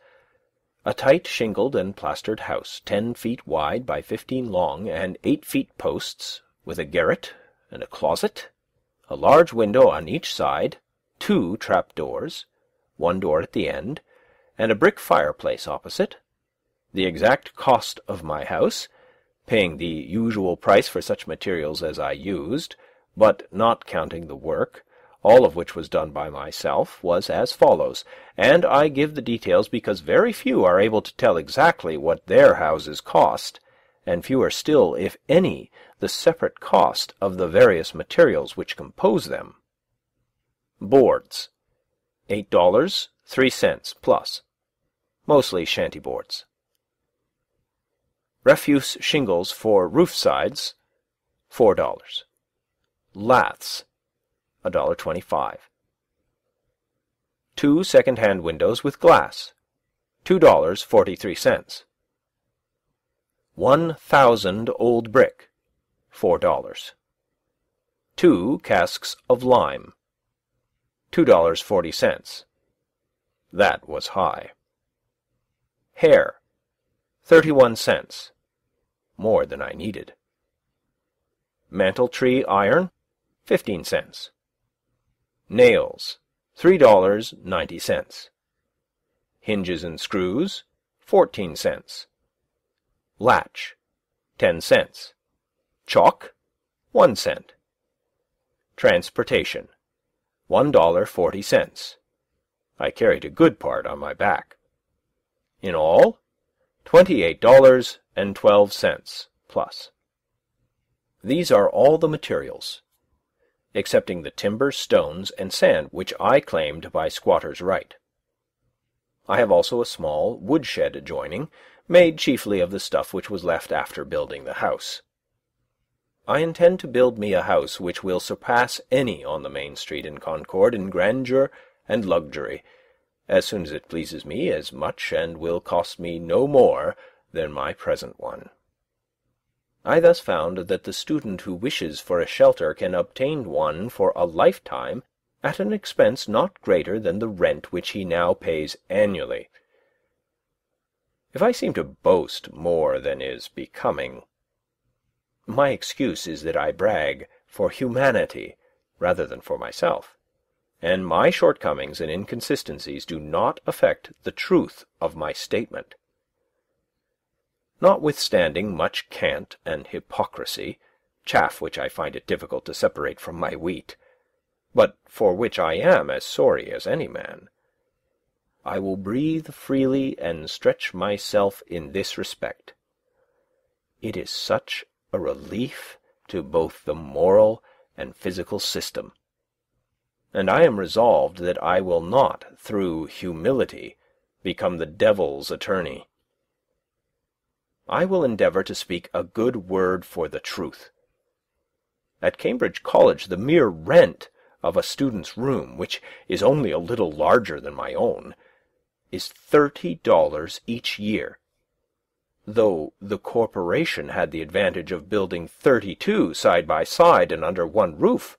a tight shingled and plastered house, 10 feet wide by 15 long, and 8 feet posts, with a garret and a closet, a large window on each side, 2 trap-doors, 1 door at the end, and a brick fireplace opposite. The exact cost of my house, paying the usual price for such materials as I used, but not counting the work, all of which was done by myself, was as follows, and I give the details because very few are able to tell exactly what their houses cost, and fewer still, if any, the separate cost of the various materials which compose them. Boards, $8, 3 cents plus, mostly shanty boards. Refuse shingles for roof sides, $4. Laths, $1.25. 2 second-hand windows with glass, $2.43. 1,000 old brick, $4. 2 casks of lime, $2.40. That was high. Hair, 31 cents, more than I needed. Mantle-tree iron, 15 cents. Nails, $3.90. Hinges and screws, 14 cents. Latch, 10 cents. Chalk, 1 cent. Transportation, $1.40. I carried a good part on my back. In all, $28.12 plus. These are all the materials, excepting the timber, stones, and sand which I claimed by squatter's right. I have also a small woodshed adjoining, made chiefly of the stuff which was left after building the house. I intend to build me a house which will surpass any on the main street in Concord in grandeur and luxury, as soon as it pleases me as much, and will cost me no more than my present one. I thus found that the student who wishes for a shelter can obtain one for a lifetime at an expense not greater than the rent which he now pays annually. If I seem to boast more than is becoming, my excuse is that I brag for humanity rather than for myself, and my shortcomings and inconsistencies do not affect the truth of my statement. Notwithstanding much cant and hypocrisy, chaff which I find it difficult to separate from my wheat, but for which I am as sorry as any man, I will breathe freely and stretch myself in this respect. It is such a relief to both the moral and physical system, and I am resolved that I will not, through humility, become the devil's attorney. I will endeavour to speak a good word for the truth. At Cambridge College the mere rent of a student's room, which is only a little larger than my own, is $30 each year, though the corporation had the advantage of building 32 side by side and under one roof,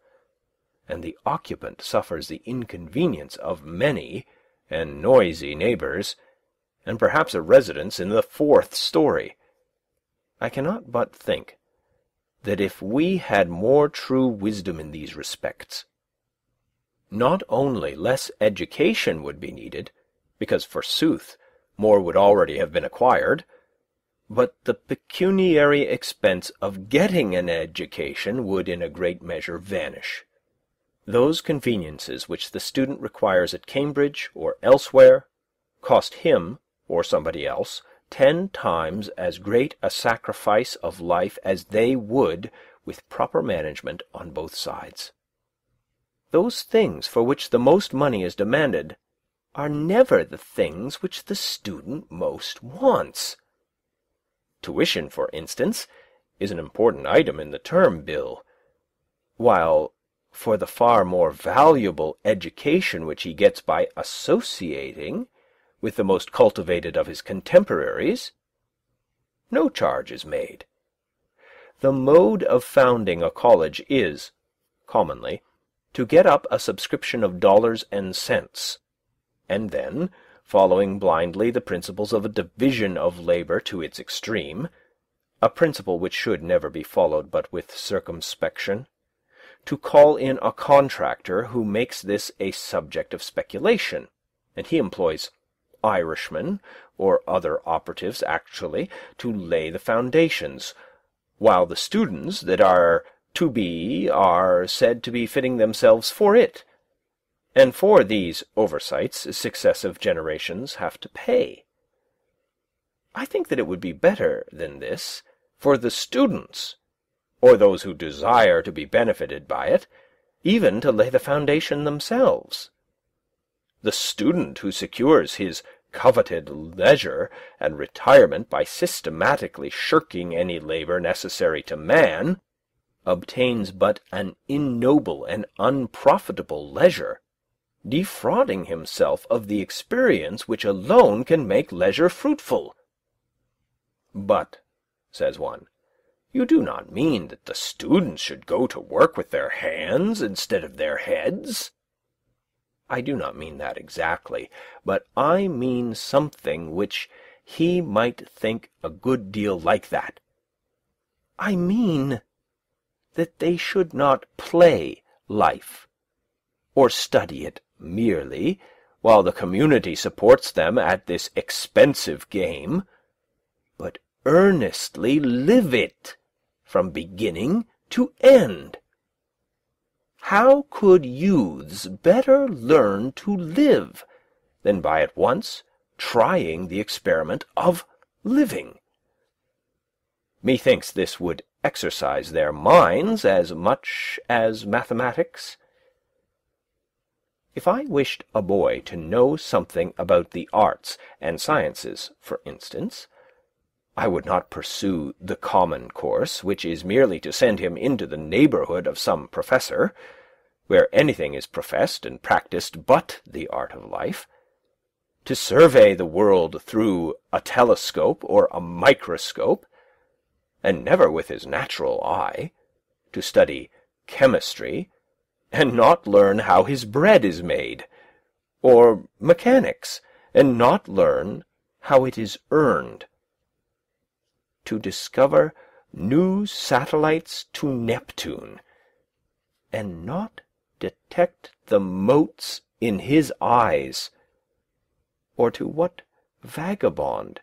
and the occupant suffers the inconvenience of many and noisy neighbours, and perhaps a residence in the 4th story. I cannot but think that if we had more true wisdom in these respects, not only less education would be needed, because, forsooth, more would already have been acquired, but the pecuniary expense of getting an education would in a great measure vanish. Those conveniences which the student requires at Cambridge or elsewhere cost him, or somebody else, 10 times as great a sacrifice of life as they would with proper management on both sides. Those things for which the most money is demanded are never the things which the student most wants. Tuition, for instance, is an important item in the term bill, while for the far more valuable education which he gets by associating with the most cultivated of his contemporaries, no charge is made. The mode of founding a college is, commonly, to get up a subscription of dollars and cents, and then, following blindly the principles of a division of labour to its extreme, a principle which should never be followed but with circumspection, to call in a contractor who makes this a subject of speculation, and he employs Irishmen or other operatives actually to lay the foundations, while the students that are to be are said to be fitting themselves for it, and for these oversights successive generations have to pay. I think that it would be better than this for the students, or those who desire to be benefited by it, even to lay the foundation themselves. The student who secures his coveted leisure and retirement by systematically shirking any labour necessary to man, obtains but an ignoble and unprofitable leisure, defrauding himself of the experience which alone can make leisure fruitful. But, says one, you do not mean that the students should go to work with their hands instead of their heads? I do not mean that exactly, but I mean something which he might think a good deal like that. I mean that they should not play life, or study it merely, while the community supports them at this expensive game, but earnestly live it from beginning to end. How could youths better learn to live than by at once trying the experiment of living? Methinks this would exercise their minds as much as mathematics. If I wished a boy to know something about the arts and sciences, for instance, I would not pursue the common course, which is merely to send him into the neighbourhood of some professor, where anything is professed and practised but the art of life, to survey the world through a telescope or a microscope, and never with his natural eye, to study chemistry, and not learn how his bread is made, or mechanics, and not learn how it is earned, to discover new satellites to Neptune, and not detect the motes in his eyes, or to what vagabond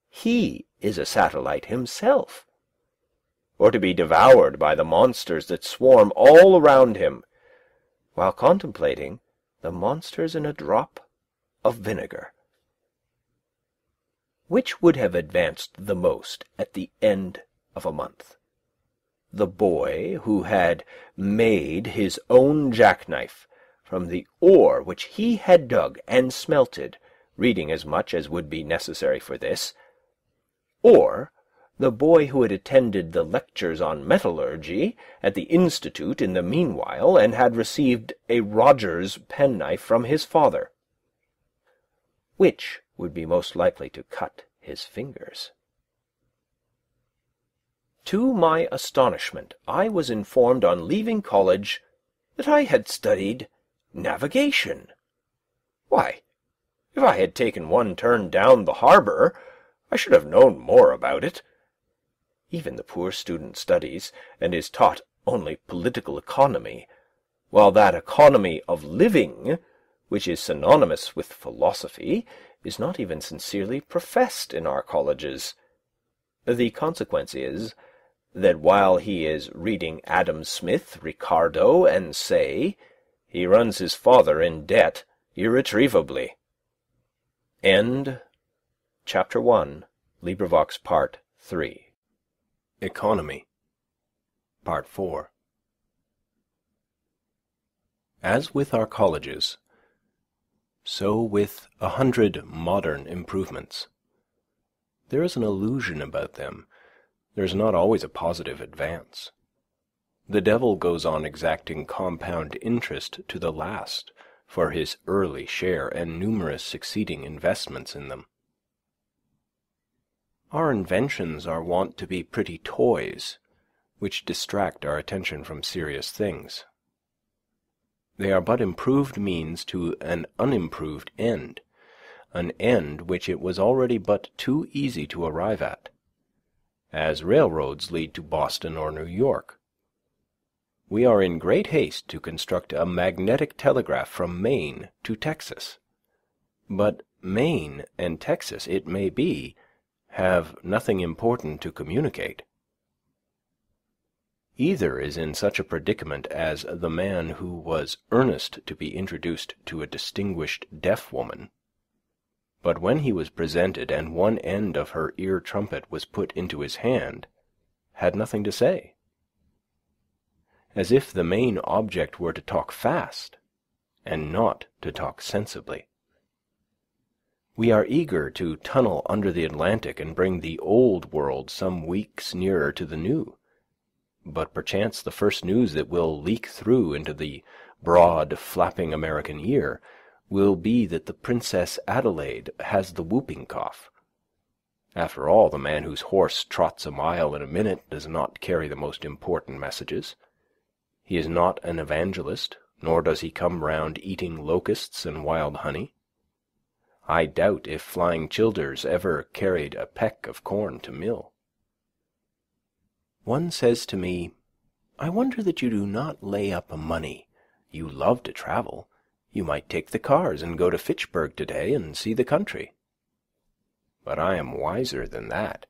he is a satellite himself, or to be devoured by the monsters that swarm all around him, while contemplating the monsters in a drop of vinegar. Which would have advanced the most at the end of a month? The boy who had made his own jackknife from the ore which he had dug and smelted, reading as much as would be necessary for this, or the boy who had attended the lectures on metallurgy at the Institute in the meanwhile, and had received a Rogers penknife from his father? Which would be most likely to cut his fingers? To my astonishment, I was informed on leaving college that I had studied navigation. Why, if I had taken one turn down the harbour, I should have known more about it. Even the poor student studies, and is taught only political economy, while that economy of living, which is synonymous with philosophy, is not even sincerely professed in our colleges. The consequence is that while he is reading Adam Smith, Ricardo, and Say, he runs his father in debt irretrievably. End Chapter 1, LibriVox Part 3. Economy, Part 4. As with our colleges, so with 100 modern improvements. There is an illusion about them. There is not always a positive advance. The devil goes on exacting compound interest to the last for his early share and numerous succeeding investments in them. Our inventions are wont to be pretty toys, which distract our attention from serious things. They are but improved means to an unimproved end, an end which it was already but too easy to arrive at, as railroads lead to Boston or New York. We are in great haste to construct a magnetic telegraph from Maine to Texas. But Maine and Texas, it may be, have nothing important to communicate. Either is in such a predicament as the man who was earnest to be introduced to a distinguished deaf woman. But when he was presented and one end of her ear trumpet was put into his hand, had nothing to say, as if the main object were to talk fast and not to talk sensibly. We are eager to tunnel under the Atlantic and bring the old world some weeks nearer to the new, but perchance the first news that will leak through into the broad, flapping American ear will be that the Princess Adelaide has the whooping cough. After all, the man whose horse trots a mile in a minute does not carry the most important messages. He is not an evangelist, nor does he come round eating locusts and wild honey. I doubt if Flying Childers ever carried a peck of corn to mill. One says to me, "I wonder that you do not lay up money. You love to travel. You might take the cars and go to Fitchburg today and see the country." But I am wiser than that.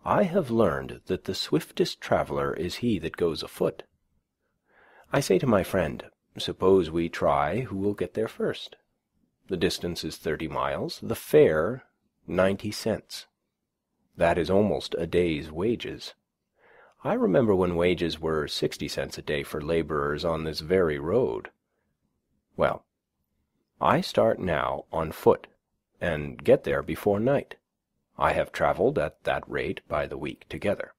I have learned that the swiftest traveler is he that goes afoot. I say to my friend, suppose we try who will get there first. The distance is 30 miles, the fare 90 cents. That is almost a day's wages. I remember when wages were 60 cents a day for laborers on this very road. Well, I start now on foot and get there before night. I have traveled at that rate by the week together.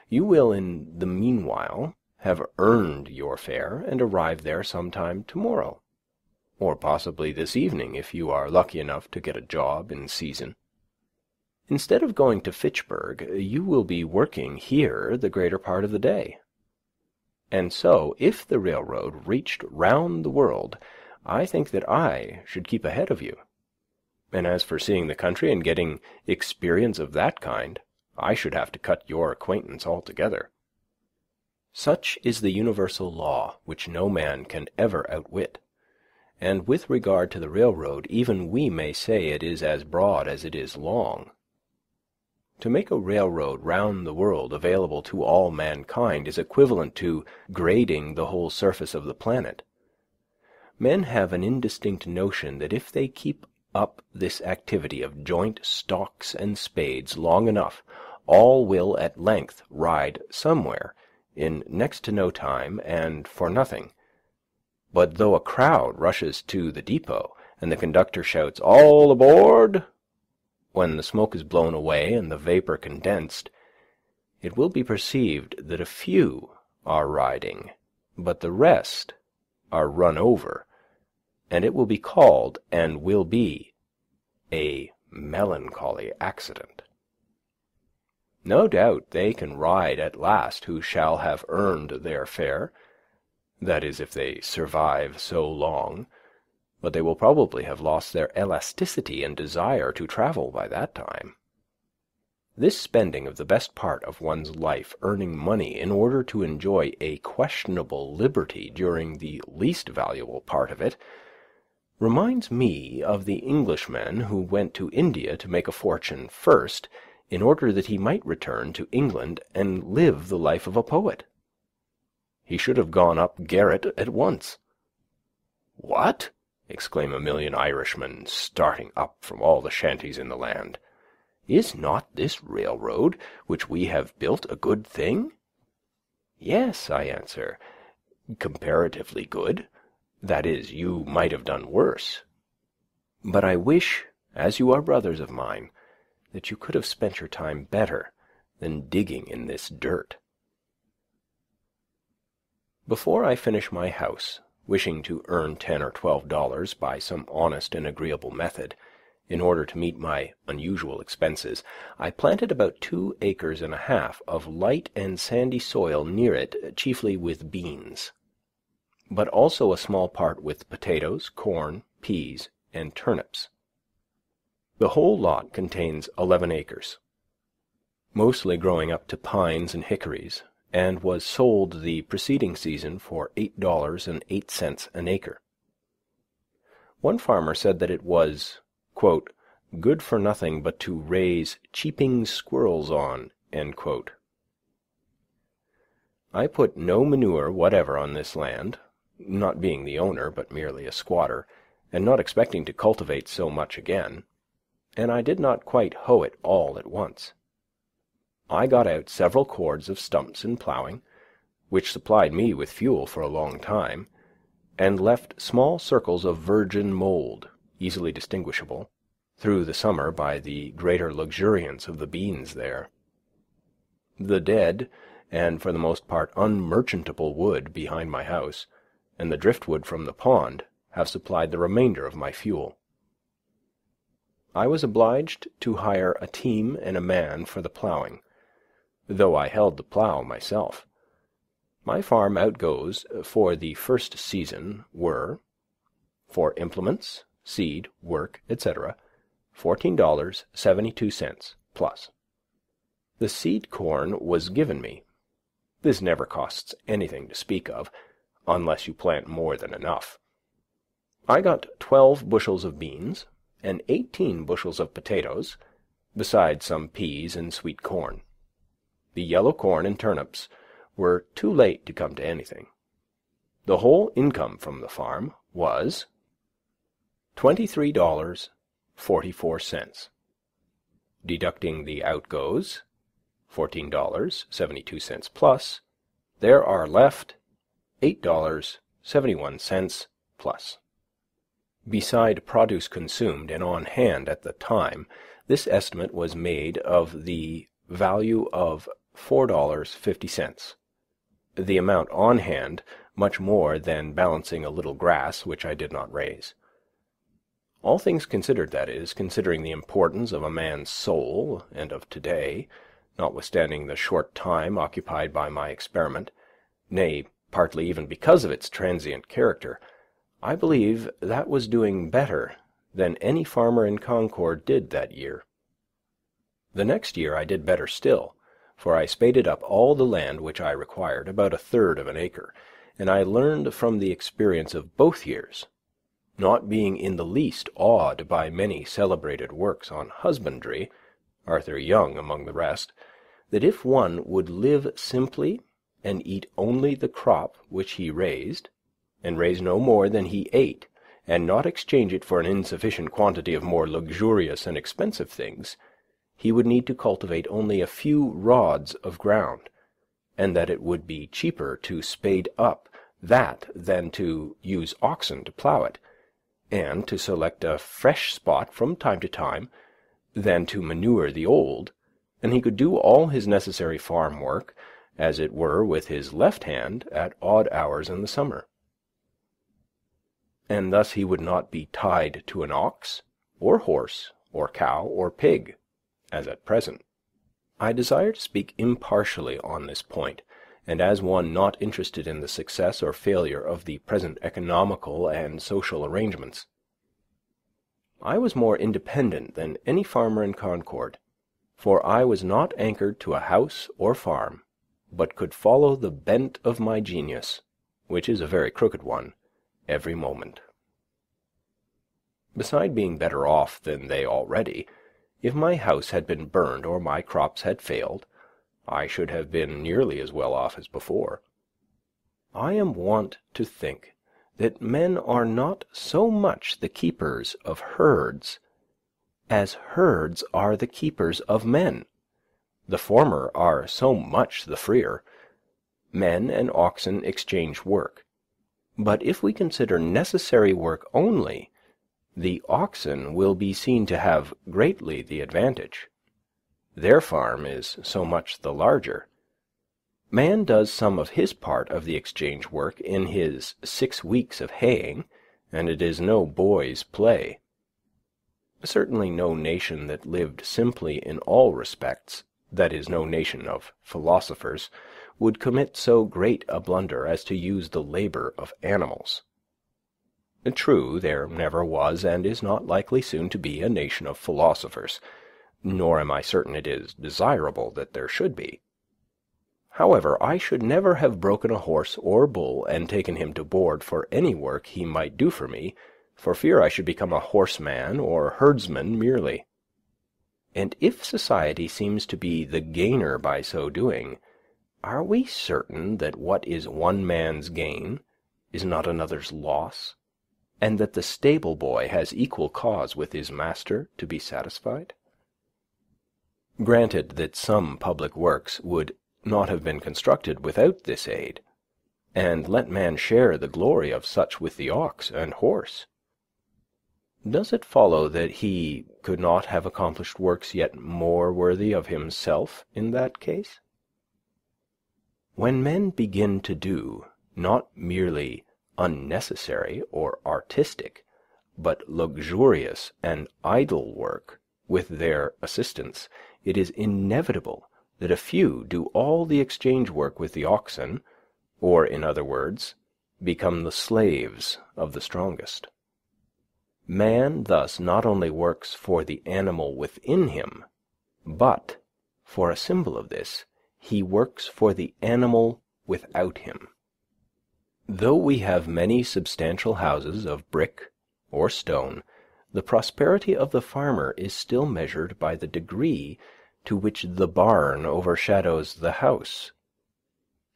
You will in the meanwhile have earned your fare and arrive there sometime tomorrow, or possibly this evening if you are lucky enough to get a job in season. Instead of going to Fitchburg, you will be working here the greater part of the day. And so, if the railroad reached round the world, I think that I should keep ahead of you. And as for seeing the country and getting experience of that kind, I should have to cut your acquaintance altogether. Such is the universal law, which no man can ever outwit. And with regard to the railroad, even we may say it is as broad as it is long. To make a railroad round the world available to all mankind is equivalent to grading the whole surface of the planet. Men have an indistinct notion that if they keep up this activity of joint stocks and spades long enough, all will at length ride somewhere in next to no time and for nothing. But though a crowd rushes to the depot, and the conductor shouts, "All aboard!" when the smoke is blown away and the vapor condensed, it will be perceived that a few are riding, but the rest are run over, and it will be called, and will be, a melancholy accident. No doubt they can ride at last who shall have earned their fare, that is, if they survive so long, but they will probably have lost their elasticity and desire to travel by that time. This spending of the best part of one's life earning money in order to enjoy a questionable liberty during the least valuable part of it reminds me of the Englishman who went to India to make a fortune first, in order that he might return to England and live the life of a poet. He should have gone up garret at once. "What?" exclaim a million Irishmen, starting up from all the shanties in the land. "Is not this railroad which we have built a good thing?" "Yes," I answer, "comparatively good. That is, you might have done worse. But I wish, as you are brothers of mine, that you could have spent your time better than digging in this dirt." Before I finish my house, wishing to earn $10 or $12 by some honest and agreeable method, in order to meet my unusual expenses, I planted about 2 acres and a half of light and sandy soil near it, chiefly with beans, but also a small part with potatoes, corn, peas, and turnips. The whole lot contains 11 acres, mostly growing up to pines and hickories, and was sold the preceding season for $8.08 an acre. One farmer said that it was, quote, "good for nothing but to raise cheeping squirrels on," end quote. I put no manure whatever on this land, not being the owner, but merely a squatter, and not expecting to cultivate so much again, and I did not quite hoe it all at once. I got out several cords of stumps in ploughing, which supplied me with fuel for a long time, and left small circles of virgin mould, easily distinguishable, through the summer by the greater luxuriance of the beans there. The dead, and for the most part unmerchantable wood behind my house, and the driftwood from the pond, have supplied the remainder of my fuel. I was obliged to hire a team and a man for the ploughing, though I held the plough myself. My farm outgoes for the first season were, for implements, seed, work, etc., $14.72 plus. The seed corn was given me. This never costs anything to speak of, unless you plant more than enough. I got 12 bushels of beans and 18 bushels of potatoes, besides some peas and sweet corn. The yellow corn and turnips were too late to come to anything. The whole income from the farm was $23.44. Deducting the outgoes, $14.72 plus, there are left $8.71 plus. Beside produce consumed and on hand at the time, this estimate was made of the value of $4.50. The amount on hand much more than balancing a little grass which I did not raise. All things considered, that is, considering the importance of a man's soul and of today, notwithstanding the short time occupied by my experiment, nay, partly even because of its transient character, I believe that was doing better than any farmer in Concord did that year. The next year I did better still, for I spaded up all the land which I required, about 1/3 of an acre, and I learned from the experience of both years, not being in the least awed by many celebrated works on husbandry, Arthur Young among the rest, that if one would live simply and eat only the crop which he raised, and raise no more than he ate, and not exchange it for an insufficient quantity of more luxurious and expensive things, he would need to cultivate only a few rods of ground, and that it would be cheaper to spade up that than to use oxen to plough it, and to select a fresh spot from time to time than to manure the old, and he could do all his necessary farm work, as it were, with his left hand at odd hours in the summer. And thus he would not be tied to an ox, or horse, or cow, or pig, as at present. I desire to speak impartially on this point, and as one not interested in the success or failure of the present economical and social arrangements. I was more independent than any farmer in Concord, for I was not anchored to a house or farm, but could follow the bent of my genius, which is a very crooked one, every moment. Beside being better off than they already, if my house had been burned or my crops had failed, I should have been nearly as well off as before. I am wont to think that men are not so much the keepers of herds as herds are the keepers of men. The former are so much the freer. Men and oxen exchange work. But if we consider necessary work only, the oxen will be seen to have greatly the advantage. Their farm is so much the larger. Man does some of his part of the exchange work in his 6 weeks of haying, and it is no boy's play. Certainly no nation that lived simply in all respects, that is, no nation of philosophers, would commit so great a blunder as to use the labor of animals. True, there never was and is not likely soon to be a nation of philosophers, nor am I certain it is desirable that there should be. However, I should never have broken a horse or bull and taken him to board for any work he might do for me, for fear I should become a horseman or herdsman merely. And if society seems to be the gainer by so doing, are we certain that what is one man's gain is not another's loss, and that the stable boy has equal cause with his master to be satisfied? Granted that some public works would not have been constructed without this aid, and let man share the glory of such with the ox and horse, does it follow that he could not have accomplished works yet more worthy of himself in that case? When men begin to do, not merely unnecessary or artistic, but luxurious and idle work with their assistance, it is inevitable that a few do all the exchange work with the oxen, or, in other words, become the slaves of the strongest. Man thus not only works for the animal within him, but, for a symbol of this, he works for the animal without him. Though we have many substantial houses of brick or stone, the prosperity of the farmer is still measured by the degree to which the barn overshadows the house.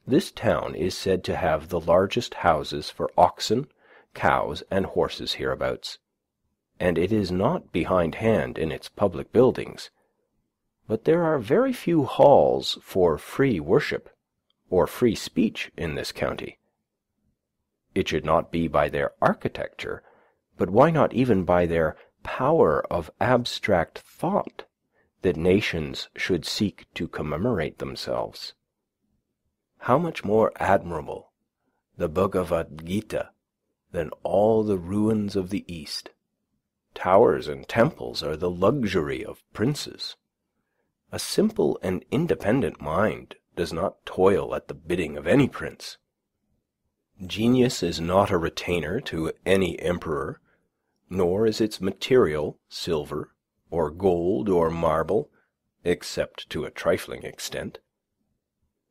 This town is said to have the largest houses for oxen, cows, and horses hereabouts, and it is not behindhand in its public buildings. But there are very few halls for free worship or free speech in this county. It should not be by their architecture, but why not even by their power of abstract thought, that nations should seek to commemorate themselves? How much more admirable the Bhagavad Gita than all the ruins of the East. Towers and temples are the luxury of princes. A simple and independent mind does not toil at the bidding of any prince. Genius is not a retainer to any emperor, nor is its material silver, or gold, or marble, except to a trifling extent.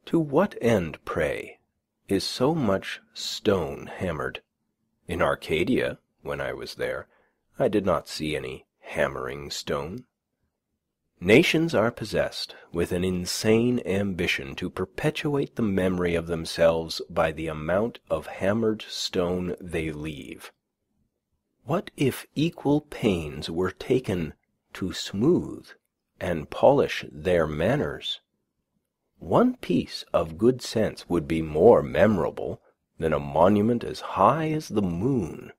To what end, pray, is so much stone hammered? In Arcadia, when I was there, I did not see any hammering stone. Nations are possessed with an insane ambition to perpetuate the memory of themselves by the amount of hammered stone they leave. What if equal pains were taken to smooth and polish their manners? One piece of good sense would be more memorable than a monument as high as the moon.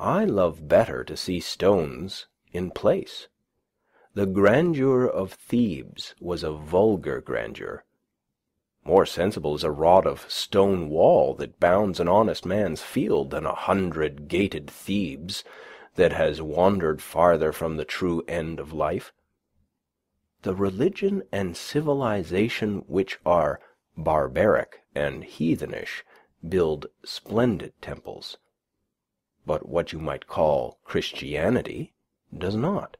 I love better to see stones in place. The grandeur of Thebes was a vulgar grandeur. More sensible is a rod of stone wall that bounds an honest man's field than 100 gated Thebes that has wandered farther from the true end of life. The religion and civilization which are barbaric and heathenish build splendid temples, but what you might call Christianity does not.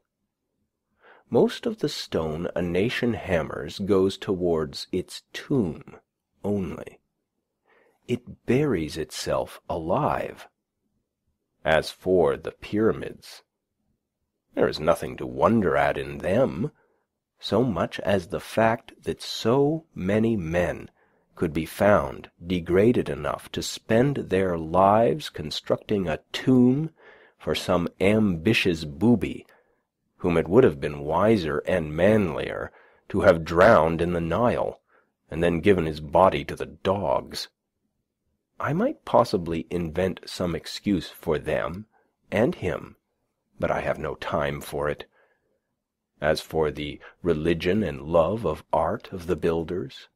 Most of the stone a nation hammers goes towards its tomb only. It buries itself alive. As for the pyramids, there is nothing to wonder at in them, so much as the fact that so many men could be found degraded enough to spend their lives constructing a tomb for some ambitious booby whom it would have been wiser and manlier to have drowned in the Nile, and then given his body to the dogs. I might possibly invent some excuse for them and him, but I have no time for it. As for the religion and love of art of the builders,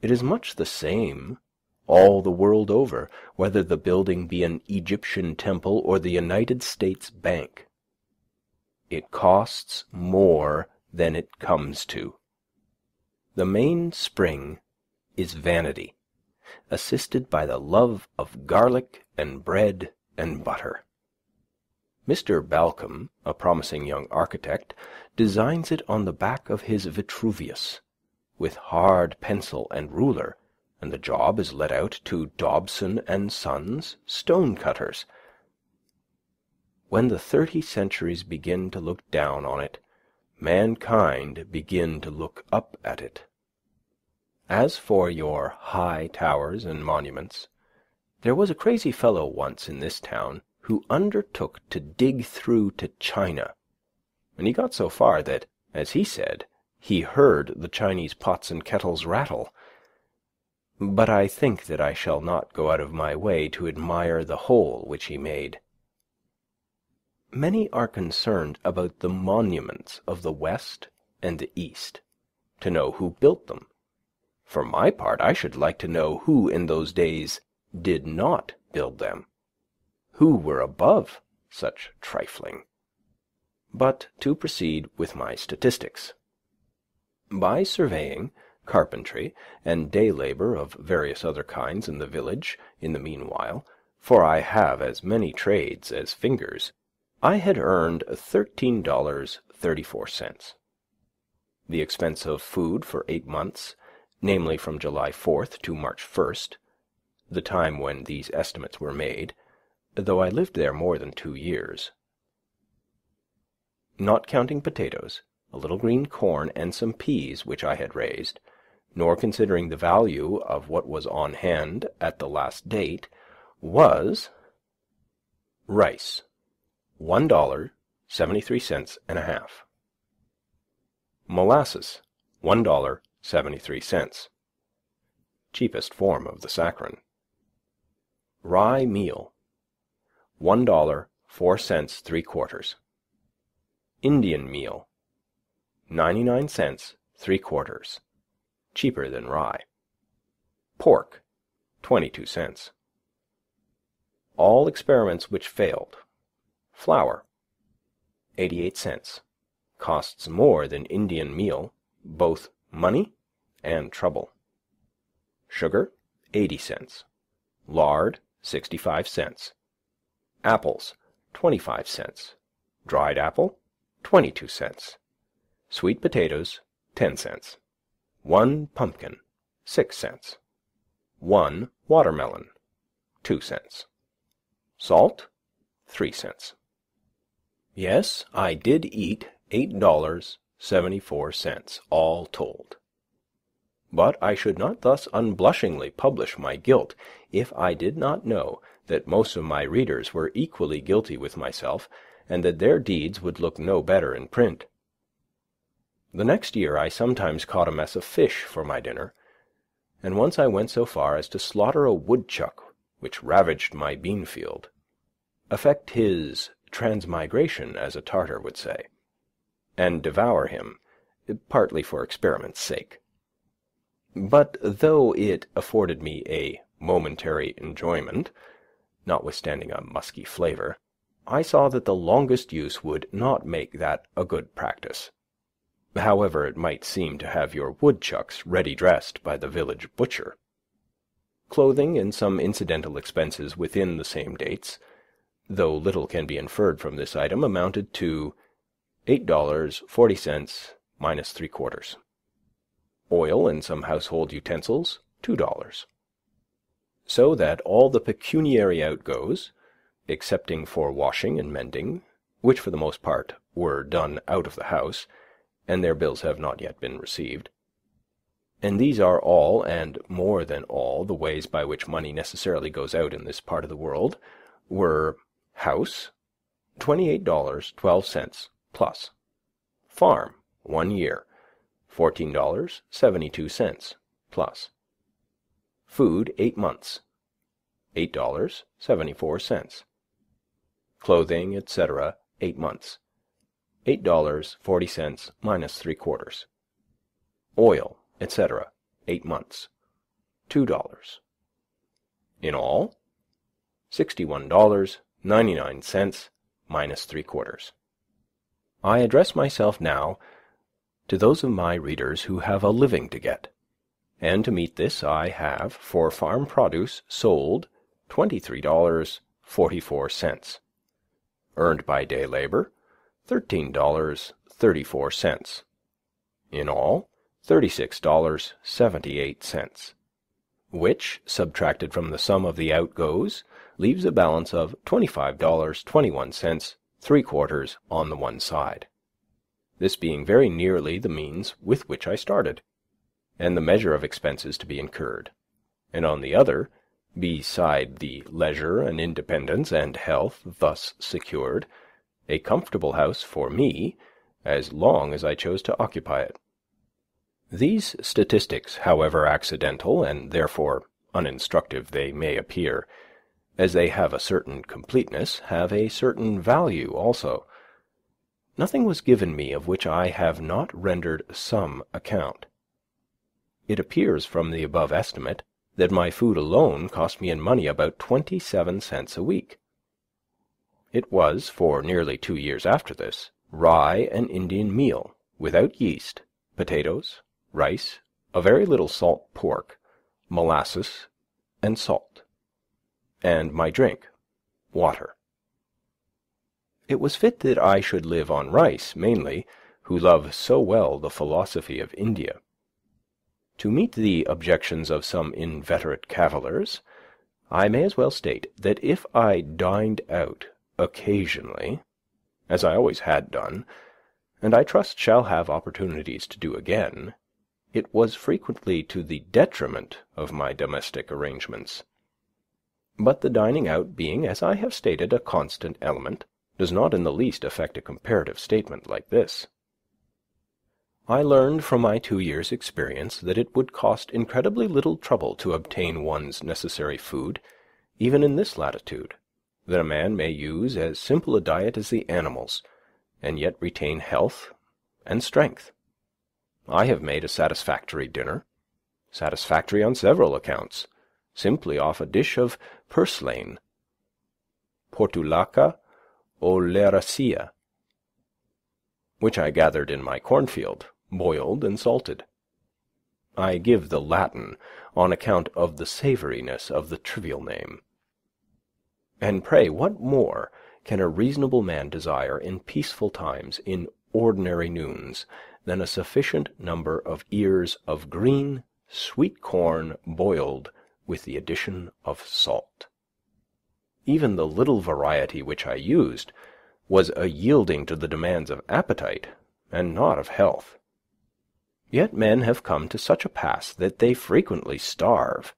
it is much the same all the world over, whether the building be an Egyptian temple or the United States Bank. It costs more than it comes to. The main spring is vanity, assisted by the love of garlic and bread and butter. Mr. Balcom, a promising young architect, designs it on the back of his Vitruvius, with hard pencil and ruler, and the job is let out to Dobson and Sons, stone-cutters. When the 30 centuries begin to look down on it, mankind begin to look up at it. As for your high towers and monuments, there was a crazy fellow once in this town who undertook to dig through to China, and he got so far that, As he said, he heard the Chinese pots and kettles rattle. But I think that I shall not go out of my way to admire the hole which he made. Many are concerned about the monuments of the West and the East, to know who built them. For my part, I should like to know who in those days did not build them, who were above such trifling. But to proceed with my statistics. By surveying, carpentry, and day labour of various other kinds in the village in the meanwhile, for I have as many trades as fingers, I had earned $13.34. The expense of food for 8 months, namely from July 4th to March 1st, the time when these estimates were made, though I lived there more than 2 years, not counting potatoes, a little green corn, and some peas which I had raised, nor considering the value of what was on hand at the last date, was rice, $1.73 molasses, $1.73, cheapest form of the saccharine. Rye meal, $1.04 3/4. Indian meal, 99 cents 3/4, cheaper than rye. Pork, 22 cents. All experiments which failed. Flour, 88 cents, costs more than Indian meal, both money and trouble. Sugar, 80 cents. Lard, 65 cents. Apples, 25 cents. Dried apple, 22 cents. Sweet potatoes, 10 cents. 1 pumpkin, 6 cents. 1 watermelon, 2 cents. Salt, 3 cents. Yes, I did eat $8.74, all told. But I should not thus unblushingly publish my guilt if I did not know that most of my readers were equally guilty with myself, and that their deeds would look no better in print. The next year I sometimes caught a mess of fish for my dinner, and once I went so far as to slaughter a woodchuck which ravaged my bean field, effect his transmigration, as a Tartar would say, and devour him, partly for experiment's sake. But though it afforded me a momentary enjoyment, notwithstanding a musky flavour, I saw that the longest use would not make that a good practice, however it might seem to have your woodchucks ready dressed by the village butcher. Clothing and some incidental expenses within the same dates, though little can be inferred from this item, amounted to $8.40 minus 3/4. Oil and some household utensils, $2. So that all the pecuniary outgoes, excepting for washing and mending, which for the most part were done out of the house, and their bills have not yet been received, and these are all, and more than all, the ways by which money necessarily goes out in this part of the world, were house, $28.12 plus; farm, 1 year, $14.72 plus; food, 8 months, $8.74; clothing, etc., 8 months, $8.40 minus 3/4; oil, etc., 8 months, $2. In all, $61.99 minus 3/4. I address myself now to those of my readers who have a living to get, and to meet this I have, for farm produce sold, $23.44, earned by day labor, $13.34, in all, $36.78, which, subtracted from the sum of the outgoes, leaves a balance of $25.21 3/4 on the one side, this being very nearly the means with which I started, and the measure of expenses to be incurred, and on the other, beside the leisure and independence and health thus secured, a comfortable house for me, as long as I chose to occupy it. These statistics, however accidental and therefore uninstructive they may appear, as they have a certain completeness, have a certain value also. Nothing was given me of which I have not rendered some account. It appears from the above estimate that my food alone cost me in money about 27 cents a week. It was, for nearly 2 years after this, rye and Indian meal, without yeast, potatoes, rice, a very little salt pork, molasses, and salt, and my drink, water. It was fit that I should live on rice, mainly, who love so well the philosophy of India. To meet the objections of some inveterate cavillers, I may as well state that if I dined out occasionally, as I always had done, and I trust shall have opportunities to do again, it was frequently to the detriment of my domestic arrangements. But the dining out being, as I have stated, a constant element, does not in the least affect a comparative statement like this. I learned from my 2 years' experience that it would cost incredibly little trouble to obtain one's necessary food, even in this latitude, that a man may use as simple a diet as the animals, and yet retain health and strength. I have made a satisfactory dinner, satisfactory on several accounts, simply off a dish of purslane, portulaca oleracea, which I gathered in my cornfield, boiled and salted. I give the Latin on account of the savouriness of the trivial name. And pray, what more can a reasonable man desire in peaceful times, in ordinary noons, than a sufficient number of ears of green, sweet corn boiled with the addition of salt? Even the little variety which I used was a yielding to the demands of appetite, and not of health. Yet men have come to such a pass that they frequently starve,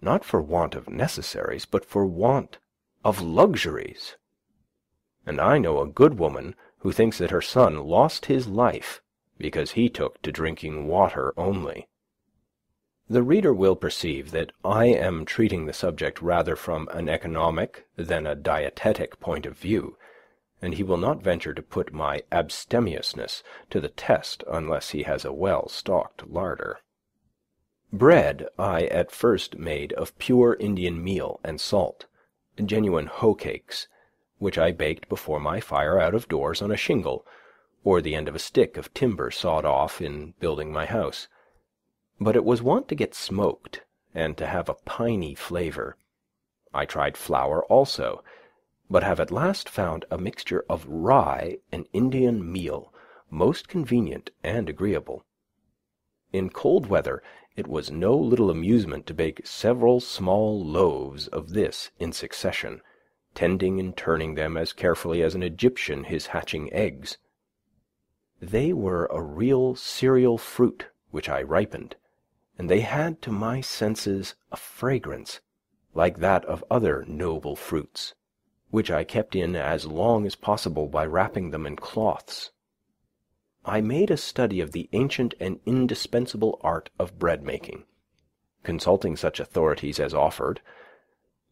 not for want of necessaries, but for want of luxuries. And I know a good woman who thinks that her son lost his life because he took to drinking water only. The reader will perceive that I am treating the subject rather from an economic than a dietetic point of view, and he will not venture to put my abstemiousness to the test unless he has a well-stocked larder. Bread I at first made of pure Indian meal and salt, genuine hoe cakes, which I baked before my fire out of doors on a shingle, or the end of a stick of timber sawed off in building my house. But it was wont to get smoked, and to have a piney flavour. I tried flour also, but have at last found a mixture of rye and Indian meal most convenient and agreeable. In cold weather it was no little amusement to bake several small loaves of this in succession, tending and turning them as carefully as an Egyptian his hatching eggs. They were a real cereal fruit which I ripened, and they had to my senses a fragrance like that of other noble fruits, which I kept in as long as possible by wrapping them in cloths. I made a study of the ancient and indispensable art of bread-making, consulting such authorities as offered,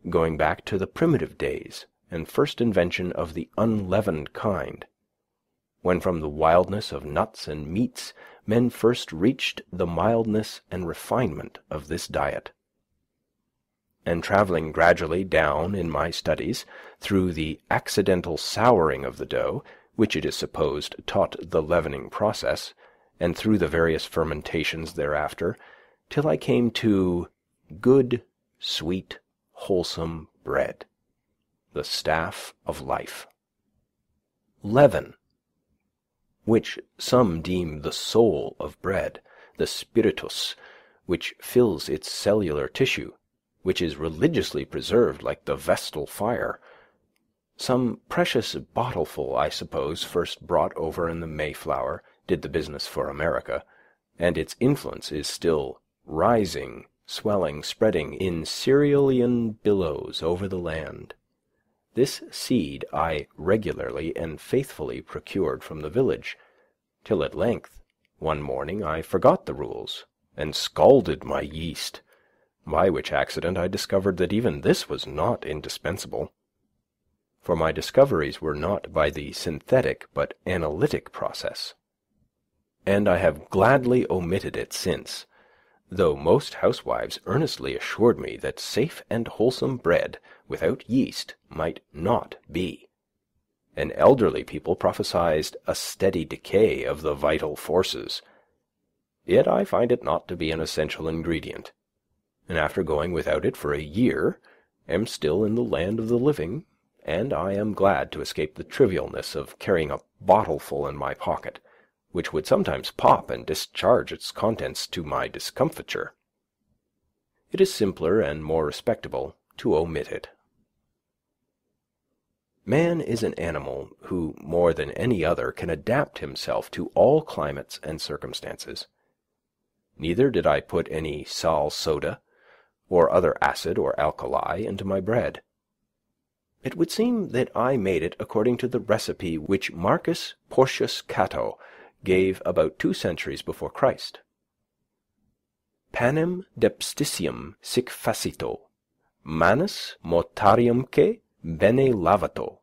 going back to the primitive days and first invention of the unleavened kind, when from the wildness of nuts and meats men first reached the mildness and refinement of this diet. And travelling gradually down in my studies through the accidental souring of the dough, which it is supposed taught the leavening process, and through the various fermentations thereafter, till I came to good, sweet, wholesome bread, the staff of life. Leaven, which some deem the soul of bread, the spiritus, which fills its cellular tissue, which is religiously preserved like the vestal fire. Some precious bottleful, I suppose, first brought over in the Mayflower, did the business for America, and its influence is still rising, swelling, spreading in cerealian billows over the land. This seed I regularly and faithfully procured from the village, till at length, one morning, I forgot the rules, and scalded my yeast, by which accident I discovered that even this was not indispensable. For my discoveries were not by the synthetic but analytic process, and I have gladly omitted it since, though most housewives earnestly assured me that safe and wholesome bread without yeast might not be, and elderly people prophesied a steady decay of the vital forces. Yet I find it not to be an essential ingredient, and after going without it for a year, am still in the land of the living, and I am glad to escape the trivialness of carrying a bottleful in my pocket, which would sometimes pop and discharge its contents to my discomfiture. It is simpler and more respectable to omit it. Man is an animal who, more than any other, can adapt himself to all climates and circumstances. Neither did I put any sal soda, or other acid or alkali, into my bread. It would seem that I made it according to the recipe which Marcus Porcius Cato gave about 2 centuries before Christ. Panem depsticium sic facito, manus mortariumque bene lavato,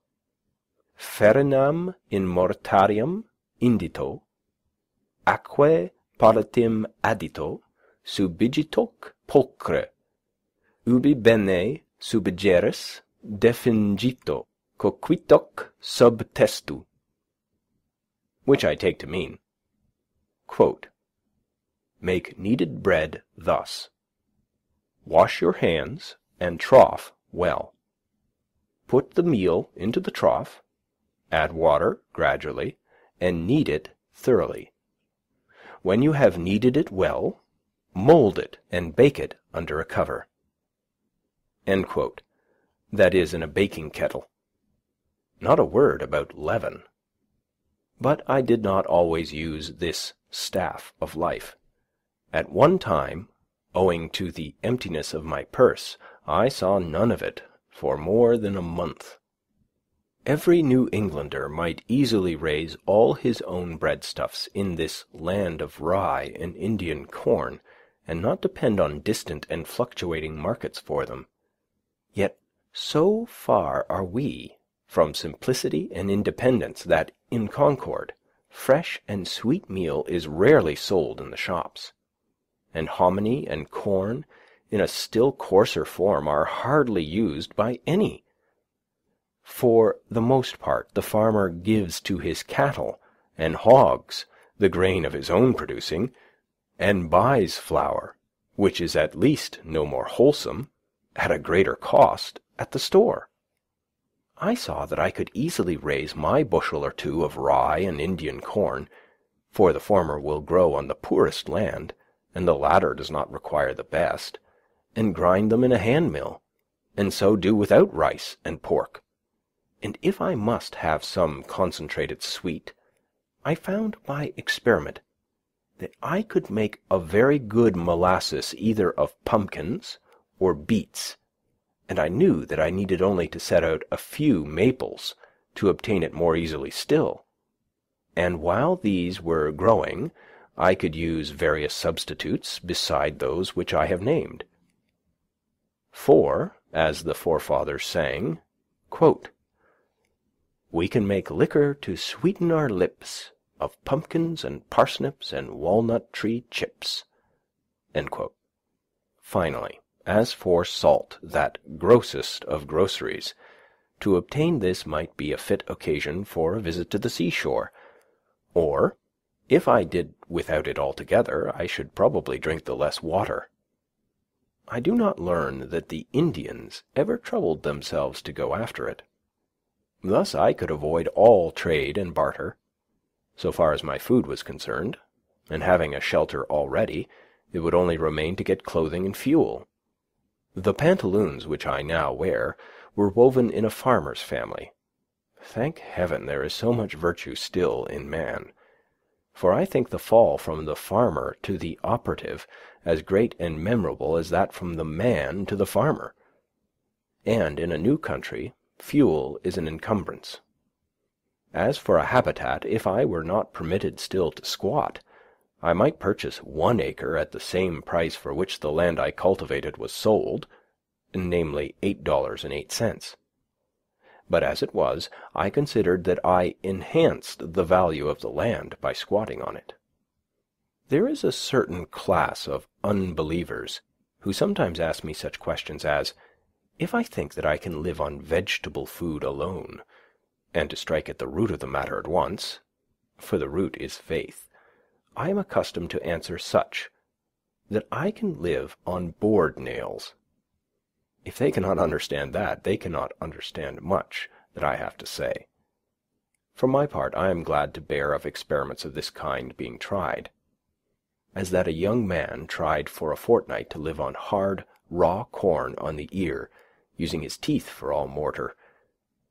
farinam in mortarium indito, aquae palatim addito, subigitoc pulchre, ubi bene subigeris defingito, coquitoc sub testu. Which I take to mean, quote, make kneaded bread thus. Wash your hands and trough well. Put the meal into the trough, add water gradually, and knead it thoroughly. When you have kneaded it well, mold it and bake it under a cover. End quote. That is, in a baking kettle. Not a word about leaven. But I did not always use this staff of life. At one time, owing to the emptiness of my purse, I saw none of it for more than a month. Every New Englander might easily raise all his own breadstuffs in this land of rye and Indian corn, and not depend on distant and fluctuating markets for them. Yet so far are we from simplicity and independence that, in Concord, fresh and sweet meal is rarely sold in the shops, and hominy and corn, in a still coarser form, are hardly used by any. For the most part, the farmer gives to his cattle and hogs the grain of his own producing, and buys flour, which is at least no more wholesome, at a greater cost, at the store. I saw that I could easily raise my bushel or 2 of rye and Indian corn, for the former will grow on the poorest land, and the latter does not require the best, and grind them in a hand mill, and so do without rice and pork. And if I must have some concentrated sweet, I found by experiment that I could make a very good molasses either of pumpkins or beets, and I knew that I needed only to set out a few maples to obtain it more easily still. And while these were growing, I could use various substitutes beside those which I have named. For, as the forefathers sang, quote, we can make liquor to sweeten our lips of pumpkins and parsnips and walnut tree chips. End quote. Finally, as for salt, that grossest of groceries, to obtain this might be a fit occasion for a visit to the seashore, or, if I did without it altogether, I should probably drink the less water. I do not learn that the Indians ever troubled themselves to go after it. Thus I could avoid all trade and barter, so far as my food was concerned, and having a shelter already, it would only remain to get clothing and fuel. The pantaloons which I now wear were woven in a farmer's family. Thank heaven there is so much virtue still in man, for I think the fall from the farmer to the operative as great and memorable as that from the man to the farmer. And in a new country, fuel is an encumbrance. As for a habitat, if I were not permitted still to squat, I might purchase 1 acre at the same price for which the land I cultivated was sold, namely $8.08. But as it was, I considered that I enhanced the value of the land by squatting on it. There is a certain class of unbelievers who sometimes ask me such questions as, if I think that I can live on vegetable food alone, and to strike at the root of the matter at once, for the root is faith, I am accustomed to answer such, that I can live on board nails. If they cannot understand that, they cannot understand much that I have to say. For my part, I am glad to bear of experiments of this kind being tried, as that a young man tried for a fortnight to live on hard, raw corn on the ear, using his teeth for all mortar.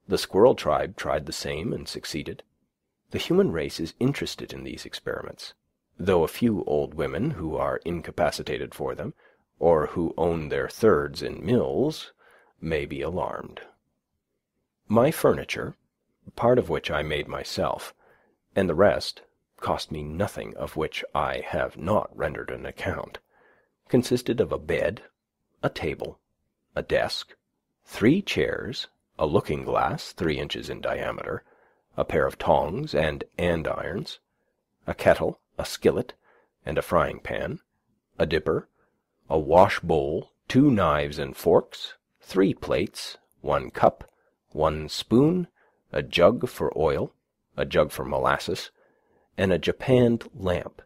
The squirrel tribe tried the same and succeeded. The human race is interested in these experiments, though a few old women who are incapacitated for them, or who own their thirds in mills, may be alarmed. My furniture, part of which I made myself, and the rest cost me nothing of which I have not rendered an account, consisted of a bed, a table, a desk, 3 chairs, a looking-glass 3 inches in diameter, a pair of tongs and andirons, a kettle, a skillet, and a frying-pan, a dipper, a wash-bowl, 2 knives and forks, 3 plates, 1 cup, 1 spoon, a jug for oil, a jug for molasses, and a japanned lamp.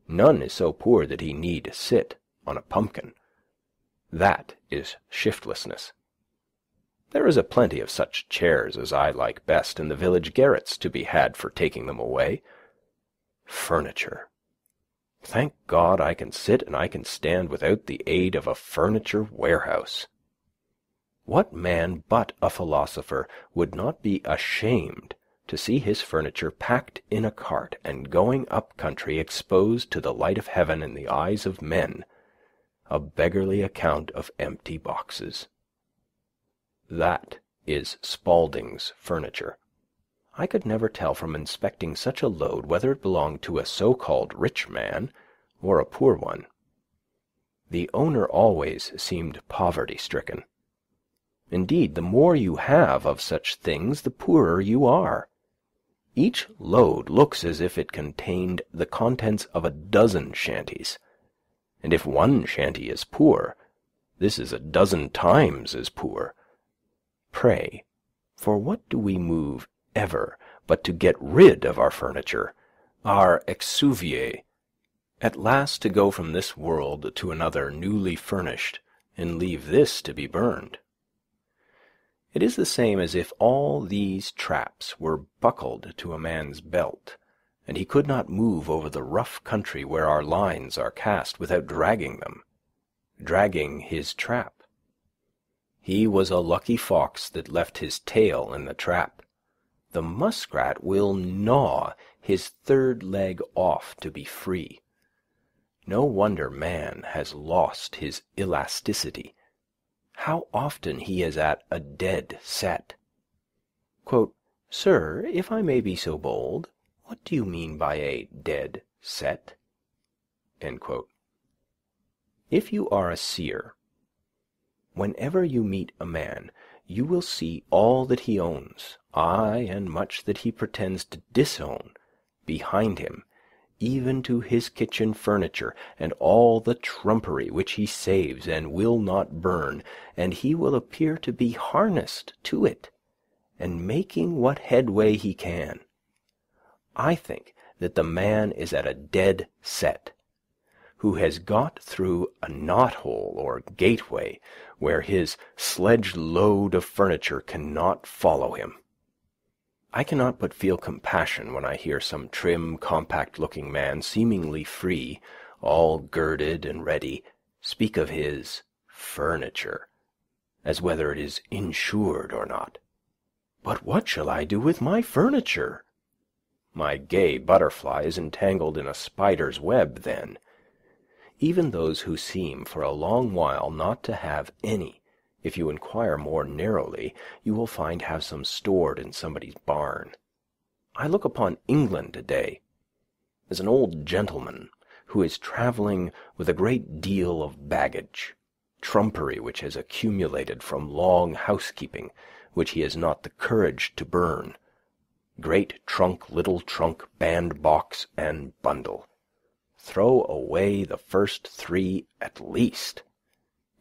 None is so poor that he need sit on a pumpkin. That is shiftlessness. There is a plenty of such chairs as I like best in the village garrets to be had for taking them away. Furniture. Thank God I can sit and I can stand without the aid of a furniture warehouse. What man but a philosopher would not be ashamed to see his furniture packed in a cart and going up country exposed to the light of heaven in the eyes of men, a beggarly account of empty boxes? That is Spaulding's furniture. I could never tell from inspecting such a load whether it belonged to a so-called rich man or a poor one. The owner always seemed poverty-stricken. Indeed, the more you have of such things, the poorer you are. Each load looks as if it contained the contents of a dozen shanties, and if one shanty is poor, this is a dozen times as poor. Pray, for what do we move ever but to get rid of our furniture, our exuviae, at last to go from this world to another newly furnished, and leave this to be burned? It is the same as if all these traps were buckled to a man's belt, and he could not move over the rough country where our lines are cast without dragging them, dragging his trap. He was a lucky fox that left his tail in the trap. The muskrat will gnaw his 3rd leg off to be free. No wonder man has lost his elasticity. How often he is at a dead set. Quote, "Sir, if I may be so bold, what do you mean by a dead set?" End quote. If you are a seer, whenever you meet a man, you will see all that he owns, aye, and much that he pretends to disown, behind him, even to his kitchen furniture, and all the trumpery which he saves and will not burn, and he will appear to be harnessed to it, and making what headway he can. I think that the man is at a dead set, who has got through a knot-hole or gateway where his sledge-load of furniture cannot follow him. I cannot but feel compassion when I hear some trim, compact-looking man, seemingly free, all girded and ready, speak of his furniture, as whether it is insured or not. But what shall I do with my furniture? My gay butterfly is entangled in a spider's web, then. Even those who seem for a long while not to have any, if you inquire more narrowly, you will find have some stored in somebody's barn. I look upon England today as an old gentleman who is travelling with a great deal of baggage, trumpery which has accumulated from long housekeeping, which he has not the courage to burn, great trunk, little trunk, bandbox, and bundle. Throw away the first three at least.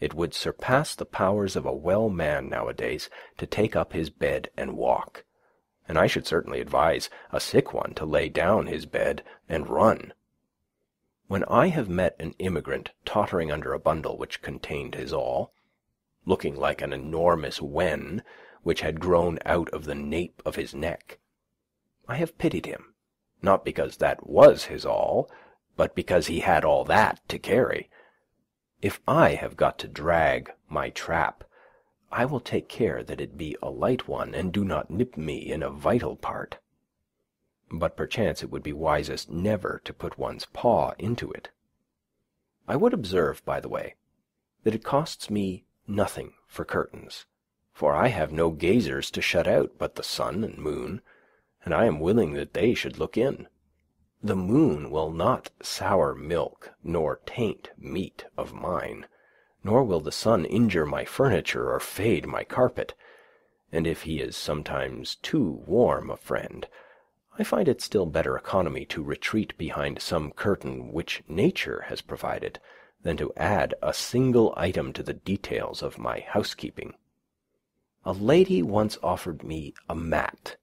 It would surpass the powers of a well man nowadays to take up his bed and walk, and I should certainly advise a sick one to lay down his bed and run. When I have met an immigrant tottering under a bundle which contained his all, looking like an enormous wen which had grown out of the nape of his neck, I have pitied him, not because that was his all, but because he had all that to carry. If I have got to drag my trap, I will take care that it be a light one and do not nip me in a vital part. But perchance it would be wisest never to put one's paw into it. I would observe, by the way, that it costs me nothing for curtains, for I have no gazers to shut out but the sun and moon, and I am willing that they should look in. The moon will not sour milk nor taint meat of mine, nor will the sun injure my furniture or fade my carpet, and if he is sometimes too warm a friend, I find it still better economy to retreat behind some curtain which nature has provided than to add a single item to the details of my housekeeping. A lady once offered me a mat,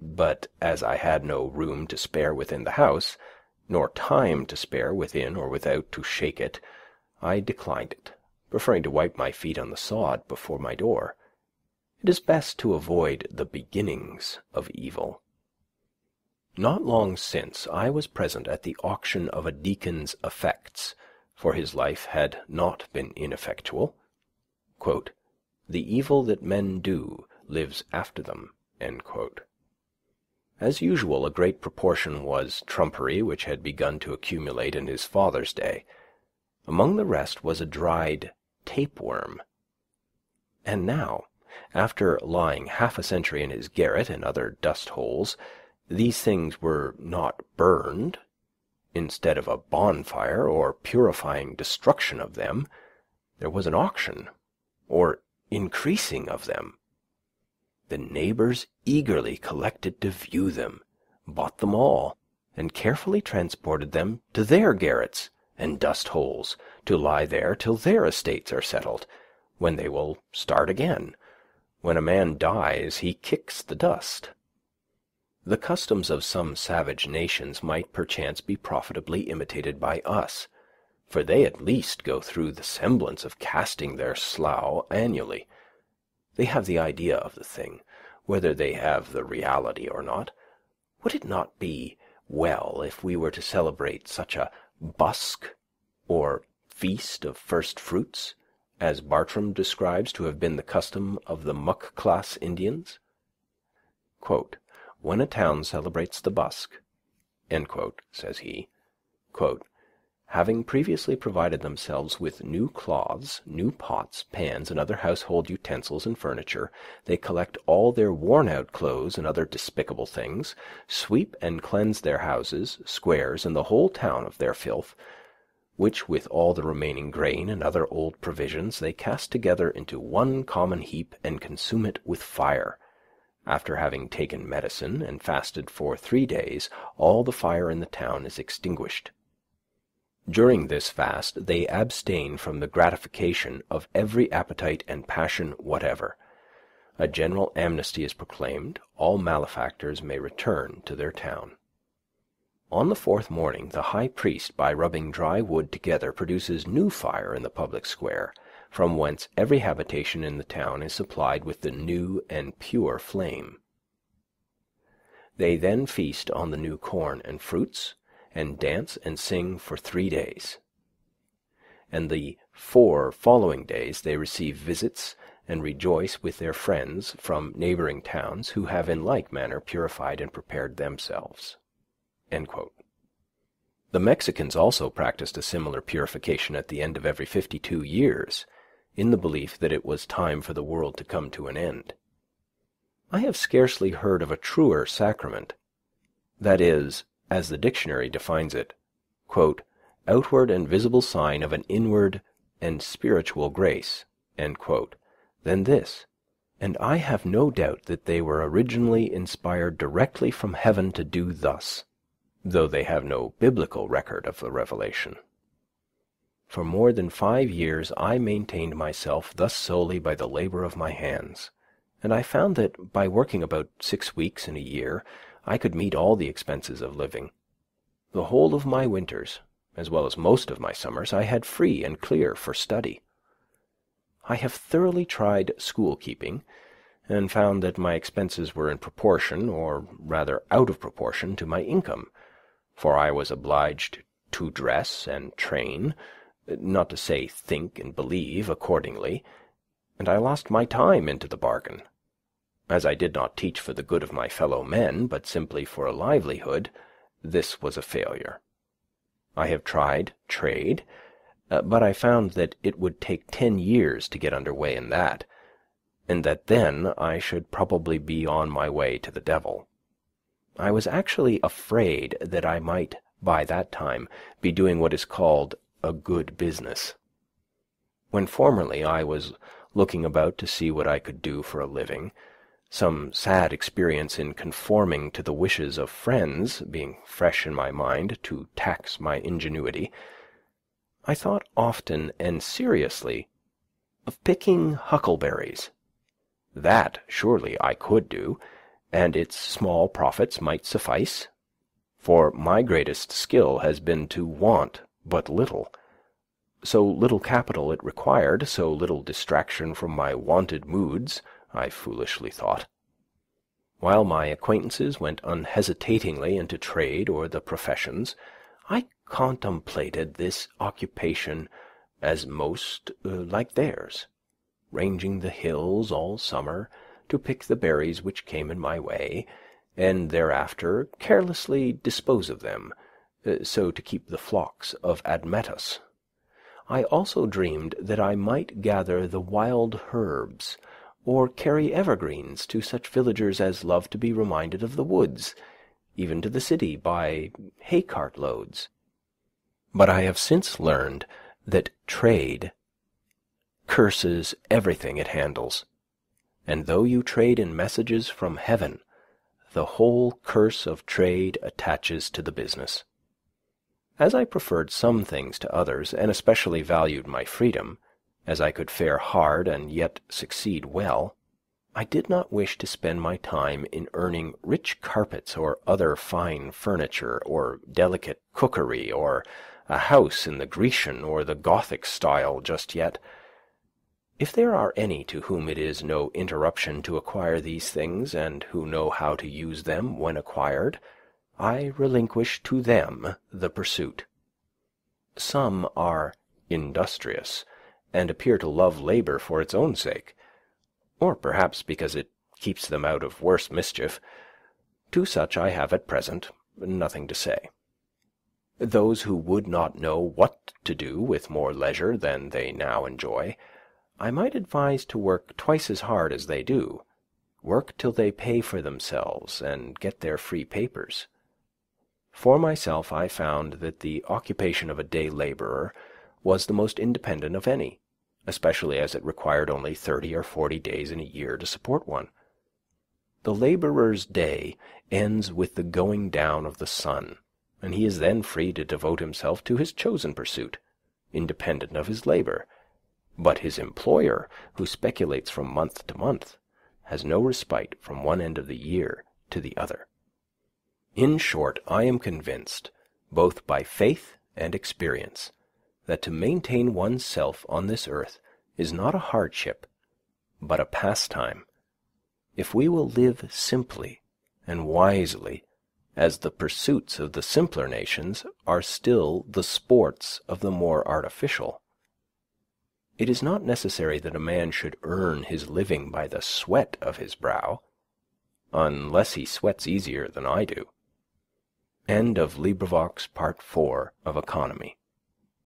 but as I had no room to spare within the house, nor time to spare within or without to shake it, I declined it, preferring to wipe my feet on the sod before my door. It is best to avoid the beginnings of evil. Not long since I was present at the auction of a deacon's effects, for his life had not been ineffectual. Quote, "The evil that men do lives after them." End quote. As usual, a great proportion was trumpery which had begun to accumulate in his father's day. Among the rest was a dried tapeworm. And now, after lying half a century in his garret and other dust-holes, these things were not burned. Instead of a bonfire or purifying destruction of them, there was an auction, or increasing of them. The neighbors eagerly collected to view them, bought them all, and carefully transported them to their garrets and dust-holes, to lie there till their estates are settled, when they will start again. When a man dies, he kicks the dust. The customs of some savage nations might perchance be profitably imitated by us, for they at least go through the semblance of casting their slough annually. They have the idea of the thing, whether they have the reality or not. Would it not be well if we were to celebrate such a busk, or feast of first fruits, as Bartram describes to have been the custom of the Muck-class Indians? Quote, "When a town celebrates the busk," end quote, says he, quote, "having previously provided themselves with new cloths, new pots, pans, and other household utensils and furniture, they collect all their worn-out clothes and other despicable things, sweep and cleanse their houses, squares, and the whole town of their filth, which with all the remaining grain and other old provisions they cast together into one common heap and consume it with fire. After having taken medicine and fasted for 3 days, all the fire in the town is extinguished. During this fast they abstain from the gratification of every appetite and passion whatever. A general amnesty is proclaimed, all malefactors may return to their town. On the 4th morning the high priest, by rubbing dry wood together, produces new fire in the public square, from whence every habitation in the town is supplied with the new and pure flame. They then feast on the new corn and fruits, and dance and sing for 3 days. And the 4 following days they receive visits and rejoice with their friends from neighboring towns, who have in like manner purified and prepared themselves." End quote. The Mexicans also practiced a similar purification at the end of every 52 years, in the belief that it was time for the world to come to an end. I have scarcely heard of a truer sacrament That is, as the dictionary defines it, quote, outward and visible sign of an inward and spiritual grace, end quote, than this, and I have no doubt that they were originally inspired directly from heaven to do thus, though they have no biblical record of the revelation. For more than 5 years I maintained myself thus solely by the labor of my hands, and I found that by working about 6 weeks in a year I could meet all the expenses of living. The whole of my winters, as well as most of my summers, I had free and clear for study. I have thoroughly tried school-keeping, and found that my expenses were in proportion, or rather out of proportion, to my income, for I was obliged to dress and train, not to say think and believe, accordingly, and I lost my time into the bargain. As I did not teach for the good of my fellow men, but simply for a livelihood, this was a failure. I have tried trade, but I found that it would take 10 years to get under way in that, and that then I should probably be on my way to the devil. I was actually afraid that I might, by that time, be doing what is called a good business. When formerly I was looking about to see what I could do for a living, some sad experience in conforming to the wishes of friends being fresh in my mind to tax my ingenuity, I thought often and seriously of picking huckleberries. That surely I could do, and its small profits might suffice, for my greatest skill has been to want but little. So little capital it required, so little distraction from my wonted moods, I foolishly thought. While my acquaintances went unhesitatingly into trade or the professions, I contemplated this occupation as most like theirs, ranging the hills all summer to pick the berries which came in my way, and thereafter carelessly dispose of them, so to keep the flocks of Admetus. I also dreamed that I might gather the wild herbs, or carry evergreens to such villagers as love to be reminded of the woods, even to the city by hay-cart loads. But I have since learned that trade curses everything it handles, and though you trade in messages from heaven, the whole curse of trade attaches to the business. As I preferred some things to others, and especially valued my freedom, as I could fare hard and yet succeed well, I did not wish to spend my time in earning rich carpets or other fine furniture, or delicate cookery, or a house in the Grecian or the Gothic style just yet. If there are any to whom it is no interruption to acquire these things, and who know how to use them when acquired, I relinquish to them the pursuit. Some are industrious, and appear to love labor for its own sake, or perhaps because it keeps them out of worse mischief. To such I have at present nothing to say. Those who would not know what to do with more leisure than they now enjoy, I might advise to work twice as hard as they do, work till they pay for themselves and get their free papers. For myself, I found that the occupation of a day laborer was the most independent of any, especially as it required only 30 or 40 days in a year to support one. The laborer's day ends with the going down of the sun, and he is then free to devote himself to his chosen pursuit, independent of his labor. But his employer, who speculates from month to month, has no respite from one end of the year to the other. In short, I am convinced, both by faith and experience, that to maintain one's self on this earth is not a hardship, but a pastime, if we will live simply and wisely, as the pursuits of the simpler nations are still the sports of the more artificial. It is not necessary that a man should earn his living by the sweat of his brow, unless he sweats easier than I do. End of LibriVox Part 4 of Economy.